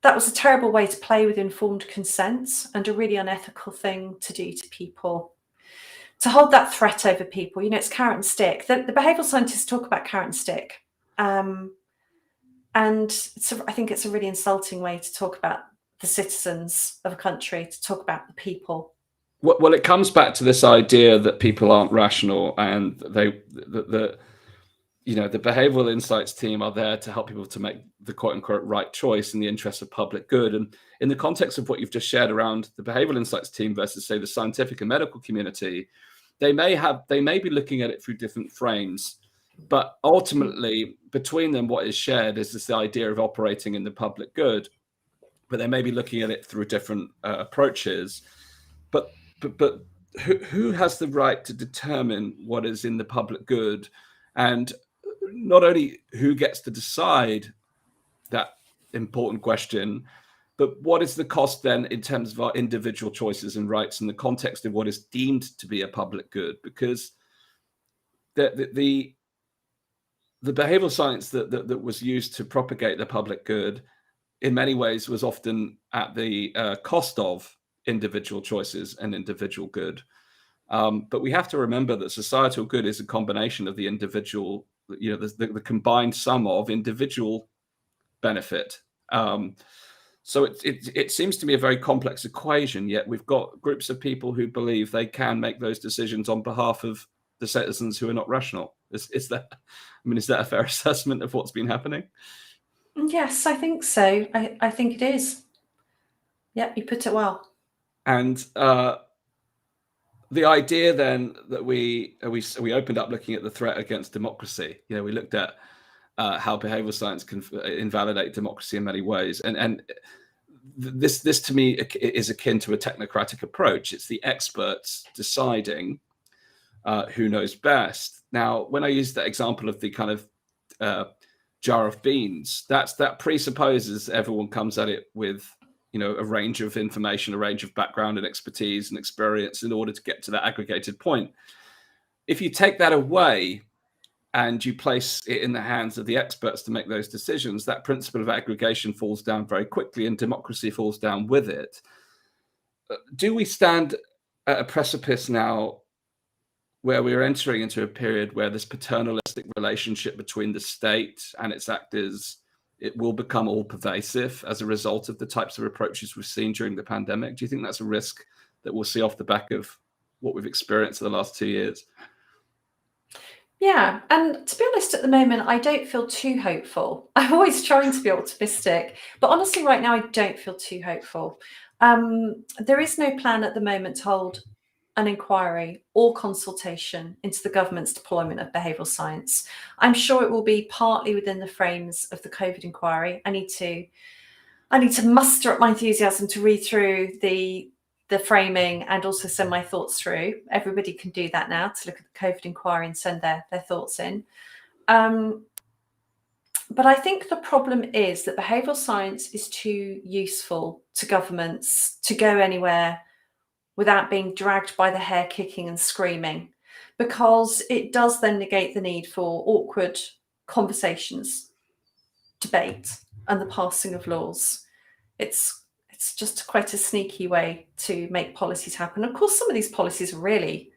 Speaker 2: that was a terrible way to play with informed consent and a really unethical thing to do to people. To hold that threat over people, you know, it's carrot and stick. The behavioural scientists talk about carrot and stick. And I think it's a really insulting way to talk about the citizens of a country, to talk about the people.
Speaker 1: Well, it comes back to this idea that people aren't rational, and the behavioral insights team are there to help people to make the quote unquote right choice in the interest of public good. And in the context of what you've just shared around the behavioral insights team versus, say, the scientific and medical community, they may be looking at it through different frames, but ultimately between them, what is shared is this idea of operating in the public good, but they may be looking at it through different approaches. But who has the right to determine what is in the public good? And not only who gets to decide that important question, but what is the cost then in terms of our individual choices and rights in the context of what is deemed to be a public good? Because the behavioral science that was used to propagate the public good in many ways was often at the cost of individual choices and individual good. But we have to remember that societal good is a combination of the individual, you know, the combined sum of individual benefit. So it seems to be a very complex equation, yet we've got groups of people who believe they can make those decisions on behalf of the citizens who are not rational. Is that a fair assessment of what's been happening?
Speaker 2: Yes, I think so. I think it is. Yeah, you put it well.
Speaker 1: And the idea then that we opened up looking at the threat against democracy. You know, we looked at how behavioral science can invalidate democracy in many ways, and this to me is akin to a technocratic approach. It's the experts deciding who knows best. Now, when I use that example of the kind of jar of beans, that presupposes everyone comes at it with, you know, a range of information, a range of background and expertise and experience in order to get to that aggregated point. If you take that away and you place it in the hands of the experts to make those decisions, that principle of aggregation falls down very quickly and democracy falls down with it. Do we stand at a precipice now where we're entering into a period where this paternalistic relationship between the state and its actors it will become all pervasive as a result of the types of approaches we've seen during the pandemic? Do you think that's a risk that we'll see off the back of what we've experienced in the last 2 years?
Speaker 2: Yeah, and to be honest, at the moment, I don't feel too hopeful. I'm always trying to be optimistic, but honestly, right now, I don't feel too hopeful. There is no plan at the moment to hold an inquiry or consultation into the government's deployment of behavioural science. I'm sure it will be partly within the frames of the COVID inquiry. I need to muster up my enthusiasm to read through the framing and also send my thoughts through. Everybody can do that now, to look at the COVID inquiry and send their thoughts in. But I think the problem is that behavioural science is too useful to governments to go anywhere without being dragged by the hair, kicking and screaming, because it does then negate the need for awkward conversations, debate and the passing of laws. It's just quite a sneaky way to make policies happen. Of course, some of these policies are really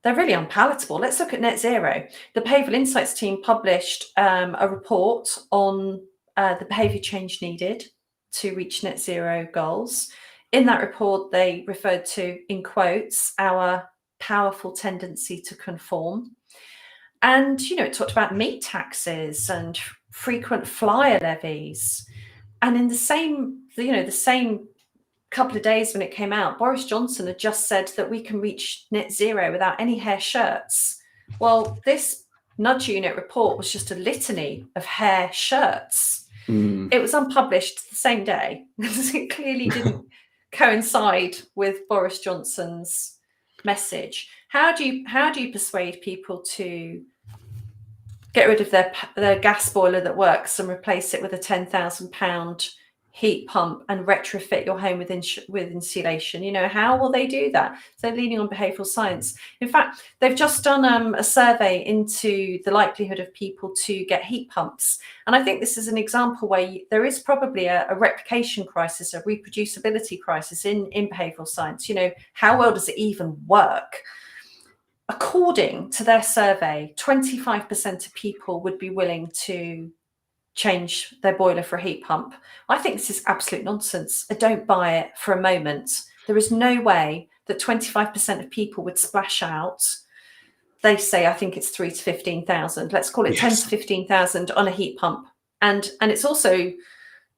Speaker 2: unpalatable. Let's look at net zero. The Behavioural Insights team published a report on the behaviour change needed to reach net zero goals. In that report, they referred to, in quotes, our powerful tendency to conform. And, it talked about meat taxes and frequent flyer levies. And in the same couple of days when it came out, Boris Johnson had just said that we can reach net zero without any hair shirts. Well, this Nudge Unit report was just a litany of hair shirts. It was unpublished the same day because it clearly didn't coincide with Boris Johnson's message. How do you persuade people to get rid of their gas boiler that works and replace it with a £10,000 heat pump and retrofit your home with insulation? How will they do that? So they're leaning on behavioural science. In fact, they've just done a survey into the likelihood of people to get heat pumps. And I think this is an example where there is probably a replication crisis, a reproducibility crisis in behavioural science. How well does it even work? According to their survey, 25% of people would be willing to change their boiler for a heat pump. I think this is absolute nonsense. I don't buy it for a moment. There is no way that 25% of people would splash out. They say, I think it's 3 to 15,000. Let's call it 10 to 15,000 on a heat pump. And it's also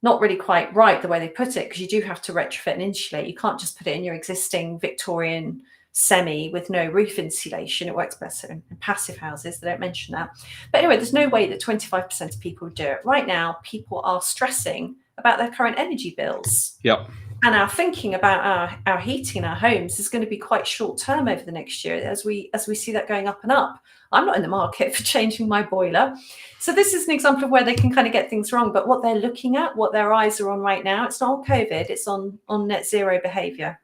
Speaker 2: not really quite right the way they put it, because you do have to retrofit and insulate. You can't just put it in your existing Victorian semi with no roof insulation. It works better in passive houses. They don't mention that. But anyway, there's no way that 25% of people would do it. Right now, people are stressing about their current energy bills.
Speaker 1: Yep.
Speaker 2: And our thinking about our heating in our homes is going to be quite short term over the next year as we see that going up and up. I'm not in the market for changing my boiler. So this is an example of where they can kind of get things wrong. But what they're looking at, what their eyes are on right now, it's not on COVID, it's on net zero behaviour.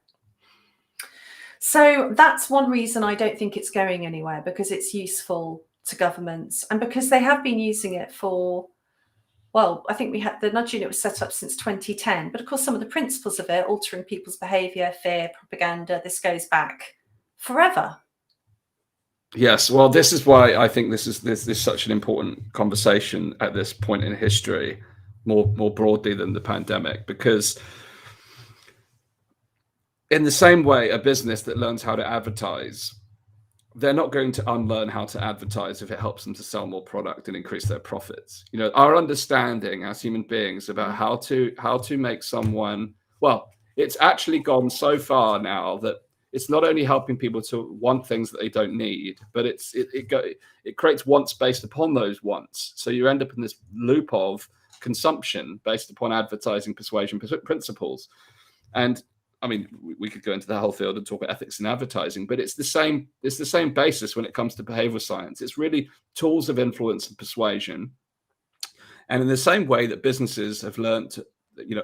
Speaker 2: So that's one reason I don't think it's going anywhere, because it's useful to governments and because they have been using it for, well, I think the Nudge Unit was set up since 2010. But of course, some of the principles of it, altering people's behaviour, fear, propaganda, this goes back forever.
Speaker 1: Yes, well, this is why I think this is such an important conversation at this point in history, more broadly than the pandemic, because in the same way, a business that learns how to advertise, they're not going to unlearn how to advertise if it helps them to sell more product and increase their profits. Our understanding as human beings about how to make someone, well, it's actually gone so far now that it's not only helping people to want things that they don't need, but it creates wants based upon those wants. So you end up in this loop of consumption based upon advertising persuasion principles. And I mean, we could go into the whole field and talk about ethics in advertising, but it's the same basis when it comes to behavioral science. It's really tools of influence and persuasion. And in the same way that businesses have learned,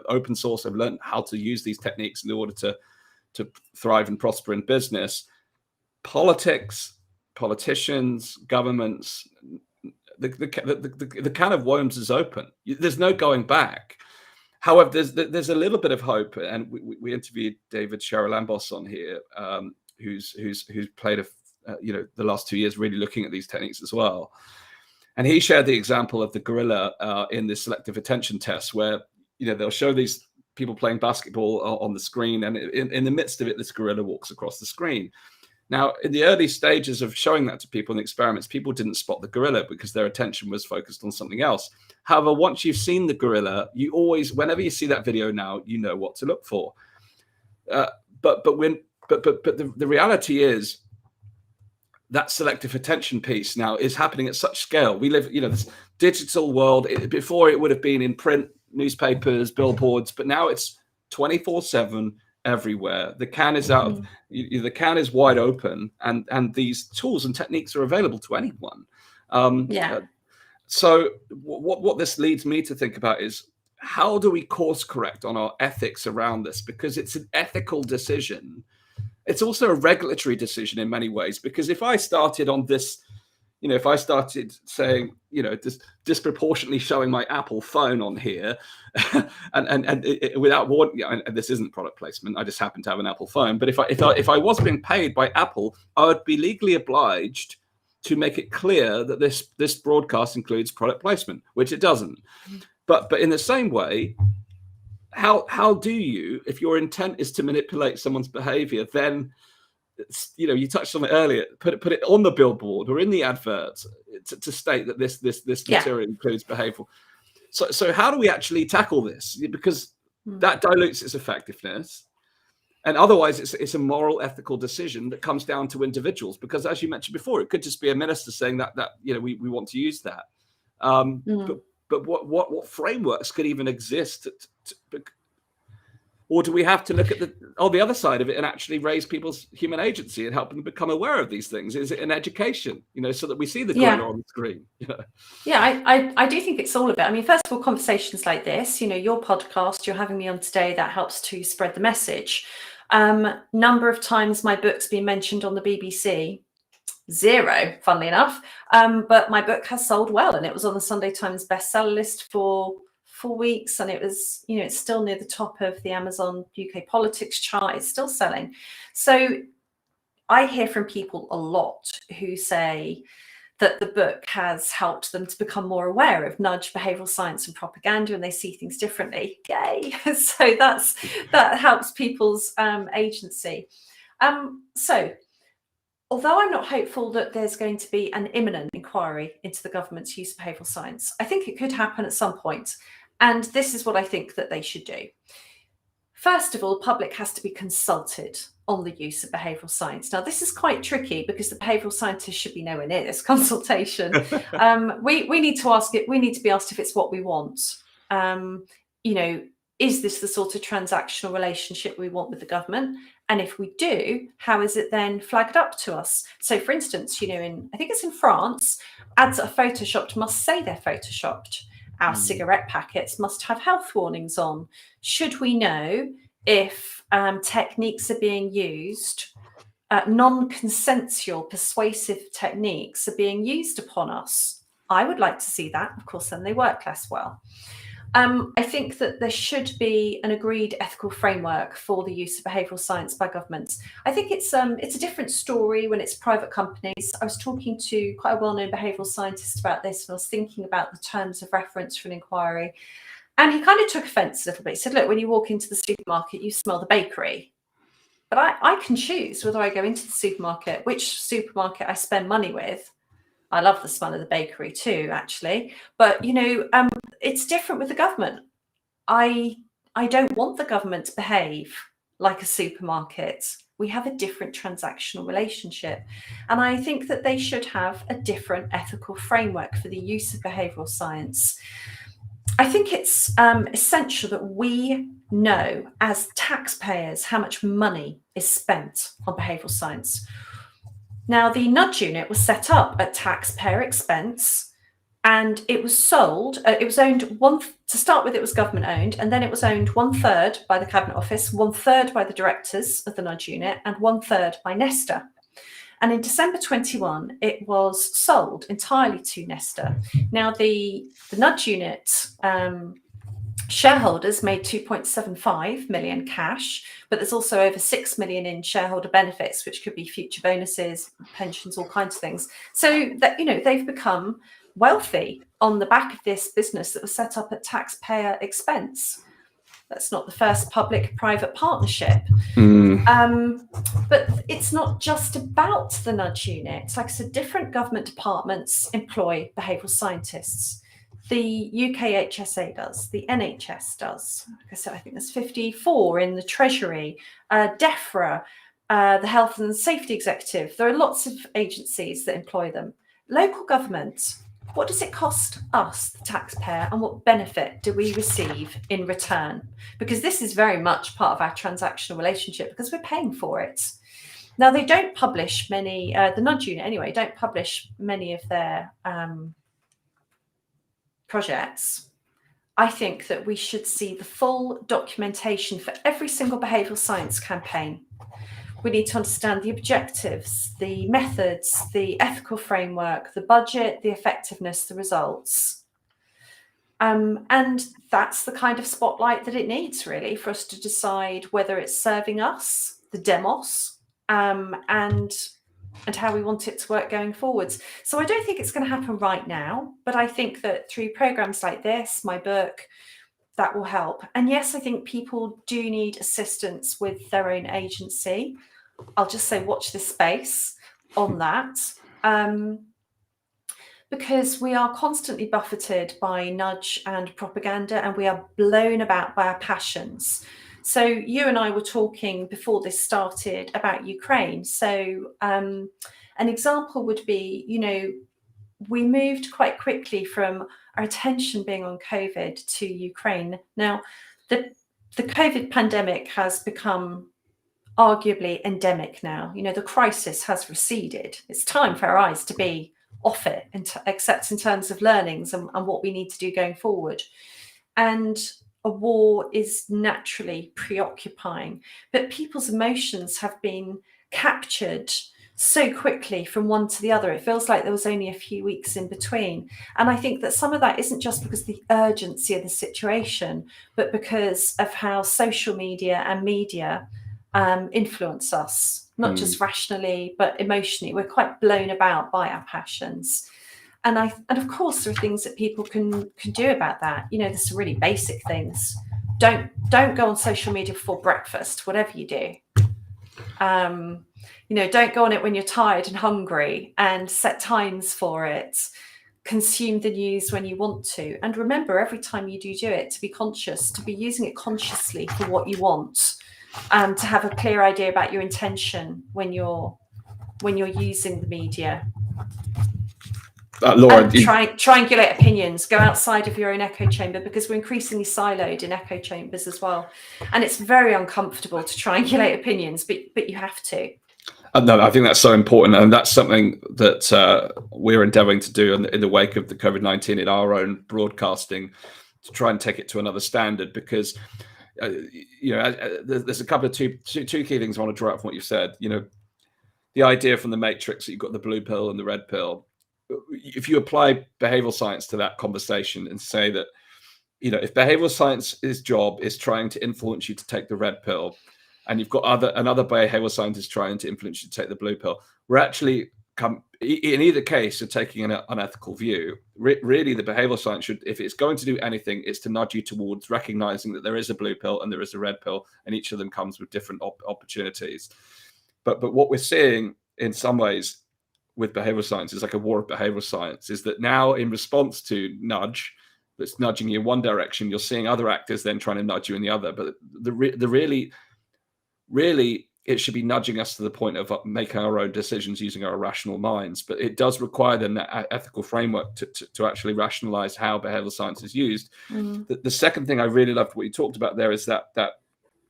Speaker 1: open source have learned how to use these techniques in order to thrive and prosper in business, politicians, governments, the can of worms is open. There's no going back. However, there's a little bit of hope, and we interviewed David Sherrill-Lambos on here, who's played the last 2 years really looking at these techniques as well. And he shared the example of the gorilla in the selective attention test, where they'll show these people playing basketball on the screen, and in the midst of it, this gorilla walks across the screen. Now, in the early stages of showing that to people in the experiments, people didn't spot the gorilla because their attention was focused on something else. However, once you've seen the gorilla, you always, whenever you see that video now, you know what to look for. But the reality is that selective attention piece now is happening at such scale. We live, this digital world. Before it would have been in print, newspapers, billboards, but now it's 24/7. Everywhere. The can is out. The can is wide open, and these tools and techniques are available to anyone. So what this leads me to think about is, how do we course correct on our ethics around this? Because it's an ethical decision. It's also a regulatory decision in many ways. Because if I started on this, if I started saying, disproportionately showing my Apple phone on here, and without warning, and this isn't product placement, I just happen to have an Apple phone. But if I was being paid by Apple, I would be legally obliged to make it clear that this broadcast includes product placement, which it doesn't. But in the same way, how do you, if your intent is to manipulate someone's behavior, then you touched on it earlier, put it on the billboard or in the advert to state that this material includes behavioral. So how do we actually tackle this? Because that dilutes its effectiveness, and otherwise it's a moral, ethical decision that comes down to individuals. Because as you mentioned before, it could just be a minister saying that we want to use that. But what frameworks could even exist or do we have to look at the other side of it and actually raise people's human agency and help them become aware of these things? Is it an education, so that we see the gorilla on the screen?
Speaker 2: Yeah, I do think it's all of it. I mean, first of all, conversations like this, your podcast, you're having me on today, that helps to spread the message. Number of times my book's been mentioned on the BBC, 0, funnily enough. But my book has sold well, and it was on the Sunday Times bestseller list for 4 weeks, and it was, it's still near the top of the Amazon UK politics chart. It's still selling. So I hear from people a lot who say that the book has helped them to become more aware of nudge, behavioral science, and propaganda, and they see things differently. Yay! So that helps people's agency. So although I'm not hopeful that there's going to be an imminent inquiry into the government's use of behavioural science, I think it could happen at some point. And this is what I think that they should do. First of all, the public has to be consulted on the use of behavioural science. Now, this is quite tricky because the behavioural scientists should be nowhere near this consultation. We need to ask it. We need to be asked if it's what we want. Is this the sort of transactional relationship we want with the government? And if we do, how is it then flagged up to us? So, for instance, I think it's in France, ads that are photoshopped must say they're photoshopped. Our cigarette packets must have health warnings on. Should we know if techniques are being used, non-consensual persuasive techniques are being used upon us? I would like to see that. Of course, then they work less well. I think that there should be an agreed ethical framework for the use of behavioural science by governments. I think it's a different story when it's private companies. I was talking to quite a well-known behavioural scientist about this, and I was thinking about the terms of reference for an inquiry. And he kind of took offence a little bit. He said, look, when you walk into the supermarket, you smell the bakery. But I can choose whether I go into the supermarket, which supermarket I spend money with. I love the smell of the bakery too, actually. But, it's different with the government. I don't want the government to behave like a supermarket. We have a different transactional relationship. And I think that they should have a different ethical framework for the use of behavioural science. I think it's essential that we know as taxpayers how much money is spent on behavioural science. Now, the nudge unit was set up at taxpayer expense, and it was sold. It was owned to start with, it was government owned, and then it was owned 1/3 by the Cabinet Office, 1/3 by the directors of the nudge unit, and 1/3 by Nesta. And in December 21, it was sold entirely to Nesta. Now, the nudge unit shareholders made 2.75 million cash, but there's also over 6 million in shareholder benefits, which could be future bonuses, pensions, all kinds of things. So that they've become wealthy on the back of this business that was set up at taxpayer expense. That's not the first public-private partnership. But it's not just about the nudge unit. Like I said, different government departments employ behavioural scientists. The UK HSA does, the NHS does. Like I said, I think there's 54 in the Treasury, DEFRA, the Health and Safety Executive. There are lots of agencies that employ them. Local government, what does it cost us, the taxpayer, and what benefit do we receive in return? Because this is very much part of our transactional relationship because we're paying for it. Now, they don't publish many, the nudge unit anyway, don't publish many of their projects. I think that we should see the full documentation for every single behavioural science campaign. We need to understand the objectives, the methods, the ethical framework, the budget, the effectiveness, the results. And that's the kind of spotlight that it needs, really, for us to decide whether it's serving us, the demos, and how we want it to work going forwards. So I don't think it's going to happen right now, but I think that through programs like this, my book, that will help. And yes, I think people do need assistance with their own agency. I'll just say watch this space on that, because we are constantly buffeted by nudge and propaganda, and we are blown about by our passions. So you and I were talking before this started about Ukraine. So an example would be, you know, we moved quite quickly from our attention being on COVID to Ukraine. Now, the COVID pandemic has become arguably endemic now. You know, the crisis has receded. It's time for our eyes to be off it, except in terms of learnings and what we need to do going forward. And a war is naturally preoccupying, but people's emotions have been captured so quickly from one to the other. It feels like there was only a few weeks in between. And I think that some of that isn't just because of the urgency of the situation, but because of how social media and media influence us, not just rationally, but emotionally. We're quite blown about by our passions. And of course, there are things that people can do about that. You know, there's some really basic things. Don't go on social media before breakfast, whatever you do. You know, don't go on it when you're tired and hungry, and set times for it. Consume the news when you want to. And remember, every time you do it, to be conscious, to be using it consciously for what you want, to have a clear idea about your intention when you're using the media.
Speaker 1: Laura,
Speaker 2: triangulate opinions, go outside of your own echo chamber, because we're increasingly siloed in echo chambers as well. And it's very uncomfortable to triangulate opinions, but you have to.
Speaker 1: No, I think that's so important. And that's something that we're endeavoring to do in the wake of the COVID-19 in our own broadcasting, to try and take it to another standard, because you know, there's a couple of two key things I want to draw out from what you said. You know, the idea from the Matrix that you've got the blue pill and the red pill. If you apply behavioral science to that conversation and say that, you know, if behavioral science's job is trying to influence you to take the red pill, and you've got another behavioral scientist trying to influence you to take the blue pill, we're actually in either case, you're taking an unethical view. Really, the behavioral science should, if it's going to do anything, is to nudge you towards recognizing that there is a blue pill and there is a red pill, and each of them comes with different opportunities. But what we're seeing in some ways with behavioral science is like a war of behavioral science, is that now in response to nudge that's nudging you in one direction, you're seeing other actors then trying to nudge you in the other. But the really it should be nudging us to the point of making our own decisions using our rational minds. But it does require then that ethical framework to actually rationalize how behavioral science is used. The second thing I really loved what you talked about there is that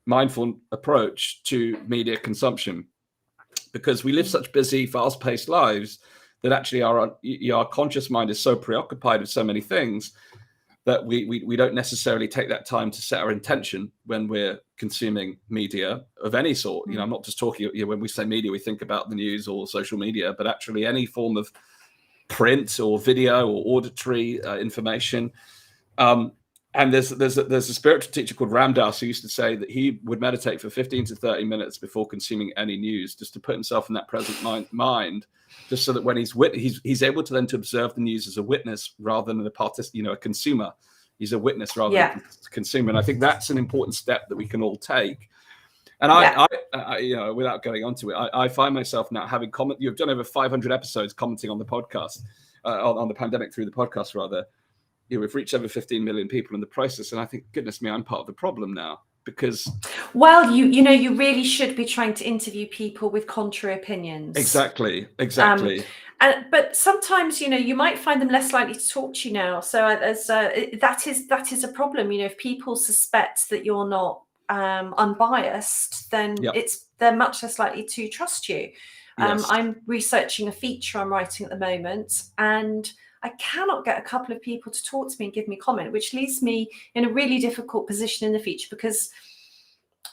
Speaker 1: mindful approach to media consumption, because we live such busy, fast-paced lives that actually our conscious mind is so preoccupied with so many things that we don't necessarily take that time to set our intention when we're consuming media of any sort. You know, I'm not just talking, you know, when we say media, we think about the news or social media, but actually any form of print or video or auditory information. And there's a spiritual teacher called Ram Dass who used to say that he would meditate for 15 to 30 minutes before consuming any news, just to put himself in that present mind, just so that when he's able to then to observe the news as a witness rather than a consumer. He's a witness rather than a consumer. And I think that's an important step that we can all take. And I without going on to it, I find myself now having you've done over 500 episodes commenting on the podcast, on the pandemic through the podcast rather. We've reached over 15 million people in the process, and I think, goodness me, I'm part of the problem now because.
Speaker 2: Well, you really should be trying to interview people with contrary opinions.
Speaker 1: Exactly.
Speaker 2: But sometimes, you might find them less likely to talk to you now. So that is a problem. If people suspect that you're not unbiased, then they're much less likely to trust you.
Speaker 1: Yes.
Speaker 2: I'm researching a feature I'm writing at the moment, and I cannot get a couple of people to talk to me and give me comment, which leaves me in a really difficult position in the future, because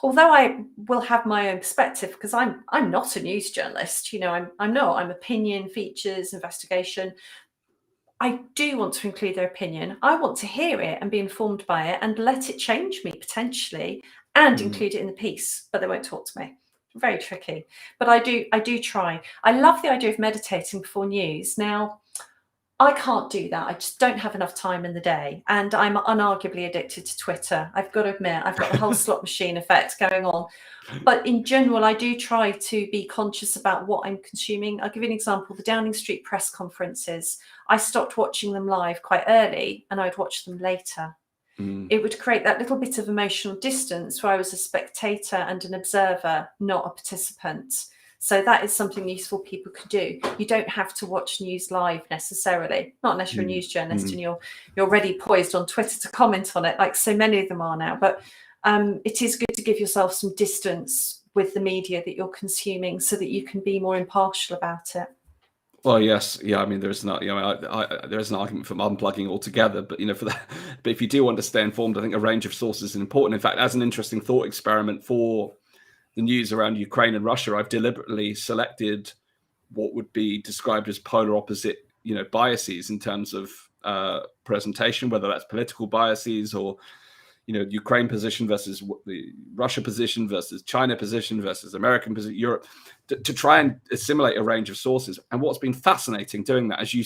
Speaker 2: although I will have my own perspective, because I'm not a news journalist, I'm opinion, features, investigation. I do want to include their opinion. I want to hear it and be informed by it and let it change me potentially and include it in the piece, but they won't talk to me. Very tricky, but I do try. I love the idea of meditating before news. Now, I can't do that. I just don't have enough time in the day. And I'm unarguably addicted to Twitter. I've got to admit, I've got the whole slot machine effect going on. But in general, I do try to be conscious about what I'm consuming. I'll give you an example. The Downing Street press conferences, I stopped watching them live quite early and I'd watch them later. It would create that little bit of emotional distance where I was a spectator and an observer, not a participant. So that is something useful people can do. You don't have to watch news live necessarily, not unless you're a news journalist and you're already poised on Twitter to comment on it, like so many of them are now. But it is good to give yourself some distance with the media that you're consuming so that you can be more impartial about it.
Speaker 1: Well, yes, yeah. I mean, there's not, there is an argument for unplugging altogether, but for that, but if you do want to stay informed, I think a range of sources is important. In fact, as an interesting thought experiment for the news around Ukraine and Russia, I've deliberately selected what would be described as polar opposite, biases in terms of presentation, whether that's political biases or, Ukraine position versus the Russia position versus China position versus American position, Europe, to try and assimilate a range of sources. And what's been fascinating doing that is you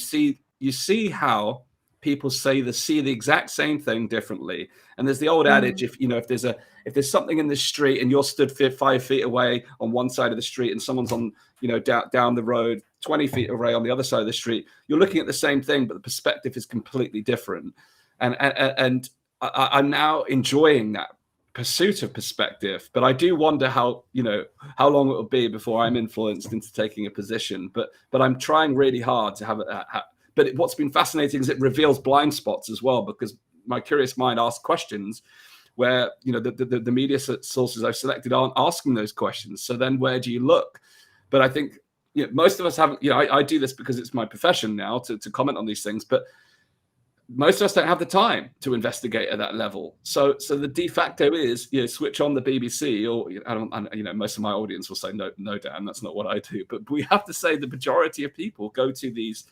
Speaker 1: see how people see the exact same thing differently. And there's the old adage, if there's something in the street and you're stood 5 feet away on one side of the street and someone's on, down the road 20 feet away on the other side of the street, you're looking at the same thing, but the perspective is completely different. And I'm now enjoying that pursuit of perspective, but I do wonder how long it will be before I'm influenced into taking a position. But I'm trying really hard to have it. But what's been fascinating is it reveals blind spots as well, because my curious mind asks questions where the media sources I've selected aren't asking those questions. So then where do you look? But I think most of us haven't. I do this because it's my profession now to comment on these things, but most of us don't have the time to investigate at that level. So the de facto is, switch on the BBC, or most of my audience will say, no, Dan, that's not what I do. But we have to say the majority of people go to these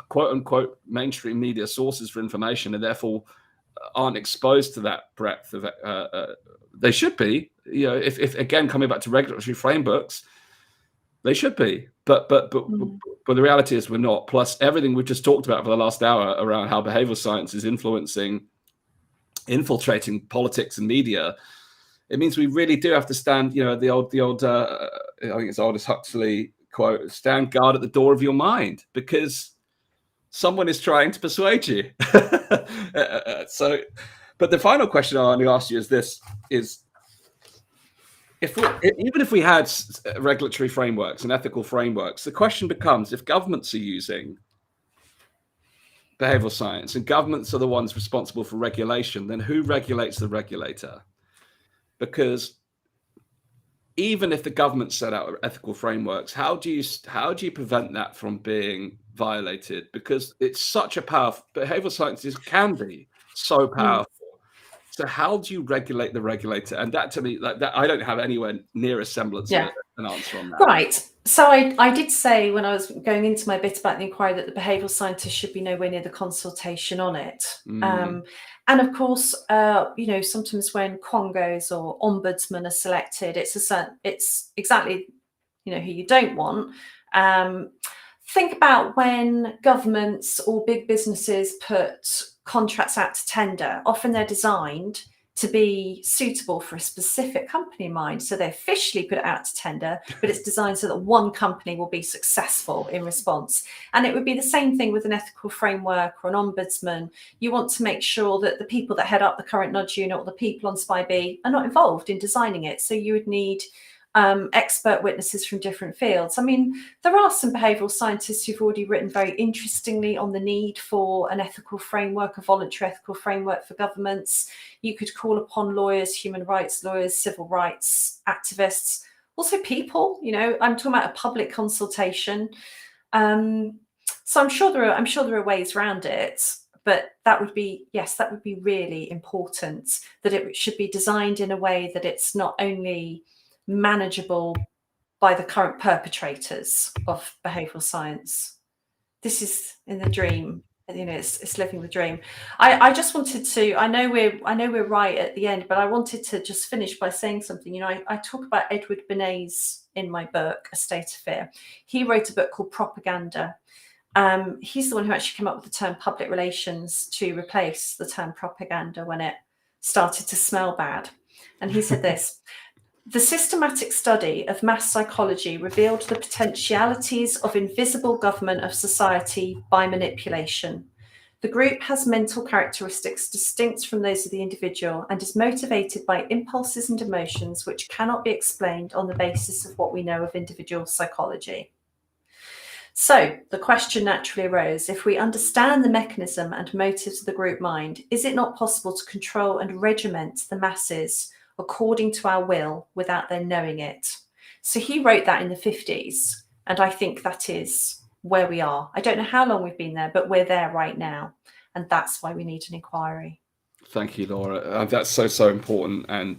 Speaker 1: quote unquote mainstream media sources for information, and therefore aren't exposed to that breadth of. They should be, if again coming back to regulatory frameworks, they should be, but the reality is we're not. Plus everything we've just talked about for the last hour around how behavioral science is infiltrating politics and media, it means we really do have to stand, the old I think it's Aldous Huxley quote, stand guard at the door of your mind, because someone is trying to persuade you. But the final question I want to ask you is this: even if we had regulatory frameworks and ethical frameworks, the question becomes, if governments are using behavioral science and governments are the ones responsible for regulation, then who regulates the regulator? Because even if the government set out ethical frameworks, how do you prevent that from being violated? Because it's such a powerful, behavioral sciences can be so powerful. So how do you regulate the regulator? And that, to me, like that, I don't have anywhere near a semblance an answer on that.
Speaker 2: Right. So I did say when I was going into my bit about the inquiry that the behavioural scientists should be nowhere near the consultation on it. And of course, sometimes when quangos or ombudsmen are selected, it's exactly who you don't want. Think about when governments or big businesses put contracts out to tender. Often they're designed to be suitable for a specific company in mind. So they officially put it out to tender, but it's designed so that one company will be successful in response. And it would be the same thing with an ethical framework or an ombudsman. You want to make sure that the people that head up the current nudge unit or the people on Spy B are not involved in designing it. So you would need expert witnesses from different fields. I mean, there are some behavioural scientists who've already written very interestingly on the need for an ethical framework, a voluntary ethical framework for governments. You could call upon lawyers, human rights lawyers, civil rights activists, also people. I'm talking about a public consultation. So I'm sure there are ways around it. But that would be really important, that it should be designed in a way that it's not only manageable by the current perpetrators of behavioural science. This is in the dream. It's living the dream. I just wanted to. I know we're right at the end, but I wanted to just finish by saying something. I talk about Edward Bernays in my book, A State of Fear. He wrote a book called Propaganda. He's the one who actually came up with the term public relations to replace the term propaganda when it started to smell bad. And he said this: the systematic study of mass psychology revealed the potentialities of invisible government of society by manipulation. The group has mental characteristics distinct from those of the individual and is motivated by impulses and emotions which cannot be explained on the basis of what we know of individual psychology. So the question naturally arose: if we understand the mechanism and motives of the group mind, is it not possible to control and regiment the masses according to our will without their knowing it? So he wrote that in the 50s, and I think that is where we are. I don't know how long we've been there, but we're there right now, and that's why we need an inquiry.
Speaker 1: Thank you, Laura. That's so important, and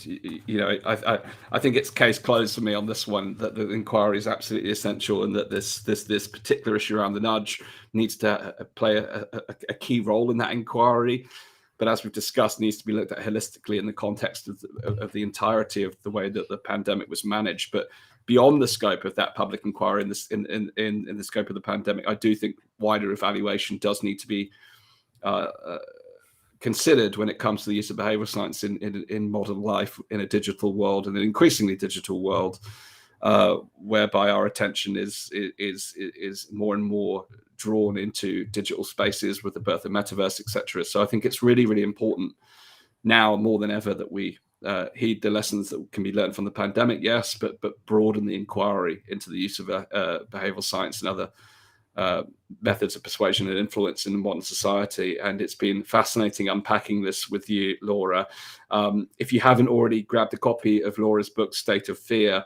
Speaker 1: I think it's case closed for me on this one, that the inquiry is absolutely essential, and that this particular issue around the nudge needs to play a key role in that inquiry. But as we've discussed, needs to be looked at holistically in the context of the entirety of the way that the pandemic was managed. But beyond the scope of that public inquiry in the scope of the pandemic, I do think wider evaluation does need to be considered when it comes to the use of behavioral science in modern life, in a digital world, and an increasingly digital world, whereby our attention is more and more drawn into digital spaces with the birth of metaverse, etc. So I think it's really, really important now more than ever that we heed the lessons that can be learned from the pandemic, yes, but broaden the inquiry into the use of behavioral science and other methods of persuasion and influence in modern society. And it's been fascinating unpacking this with you, Laura. If you haven't already grabbed a copy of Laura's book, State of Fear,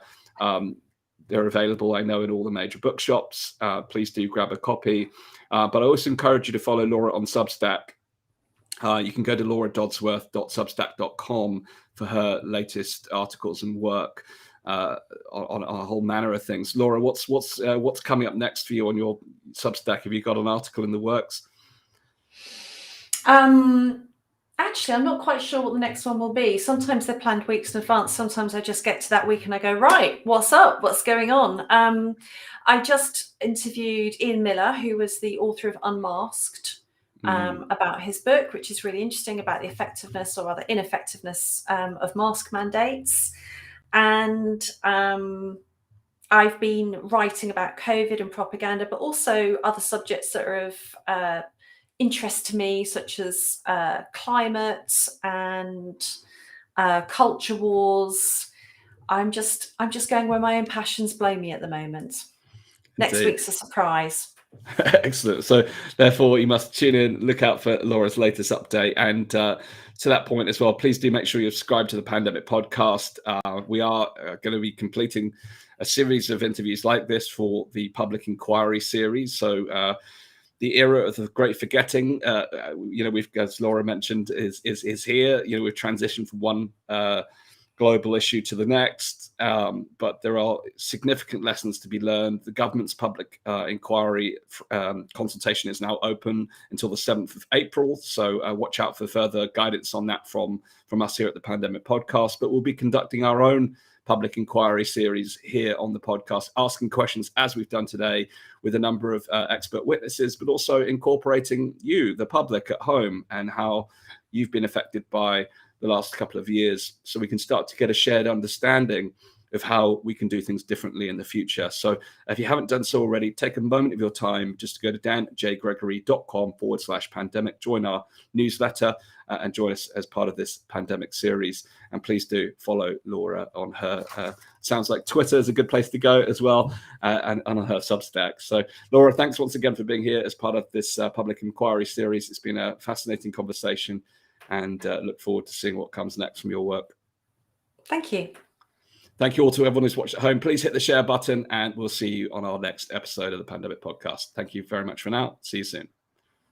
Speaker 1: they're available, I know, in all the major bookshops. Please do grab a copy. But I also encourage you to follow Laura on Substack. You can go to lauradodsworth.substack.com for her latest articles and work on a whole manner of things. Laura, what's coming up next for you on your Substack? Have you got an article in the works?
Speaker 2: Actually, I'm not quite sure what the next one will be. Sometimes they're planned weeks in advance. Sometimes I just get to that week and I go, right, what's up? What's going on? I just interviewed Ian Miller, who was the author of Unmasked, about his book, which is really interesting, about the effectiveness, or rather ineffectiveness, of mask mandates. And I've been writing about COVID and propaganda, but also other subjects that are of interest to me, such as climate and culture wars. I'm just going where my own passions blow me at the moment. Next week's a surprise.
Speaker 1: Excellent. So therefore you must tune in, look out for Laura's latest update. And to that point as well, please do make sure you subscribe to the Pandemic Podcast. We are going to be completing a series of interviews like this for the Public Inquiry series. So the era of the great forgetting, we've, as Laura mentioned, is here. We've transitioned from one global issue to the next, but there are significant lessons to be learned. The government's public inquiry consultation is now open until the 7th of April, so watch out for further guidance on that from us here at the Pandemic Podcast. But we'll be conducting our own public inquiry series here on the podcast, asking questions as we've done today with a number of expert witnesses, but also incorporating you, the public at home, and how you've been affected by the last couple of years, so we can start to get a shared understanding of how we can do things differently in the future. So if you haven't done so already, take a moment of your time just to go to danjgregory.com/pandemic, join our newsletter and join us as part of this pandemic series. And please do follow Laura on her, sounds like Twitter is a good place to go as well, and on her Substack. So Laura, thanks once again for being here as part of this public inquiry series. It's been a fascinating conversation, and look forward to seeing what comes next from your work.
Speaker 2: Thank you.
Speaker 1: Thank you all to everyone who's watched at home. Please hit the share button, and we'll see you on our next episode of the Pandemic Podcast. Thank you very much for now. See you soon.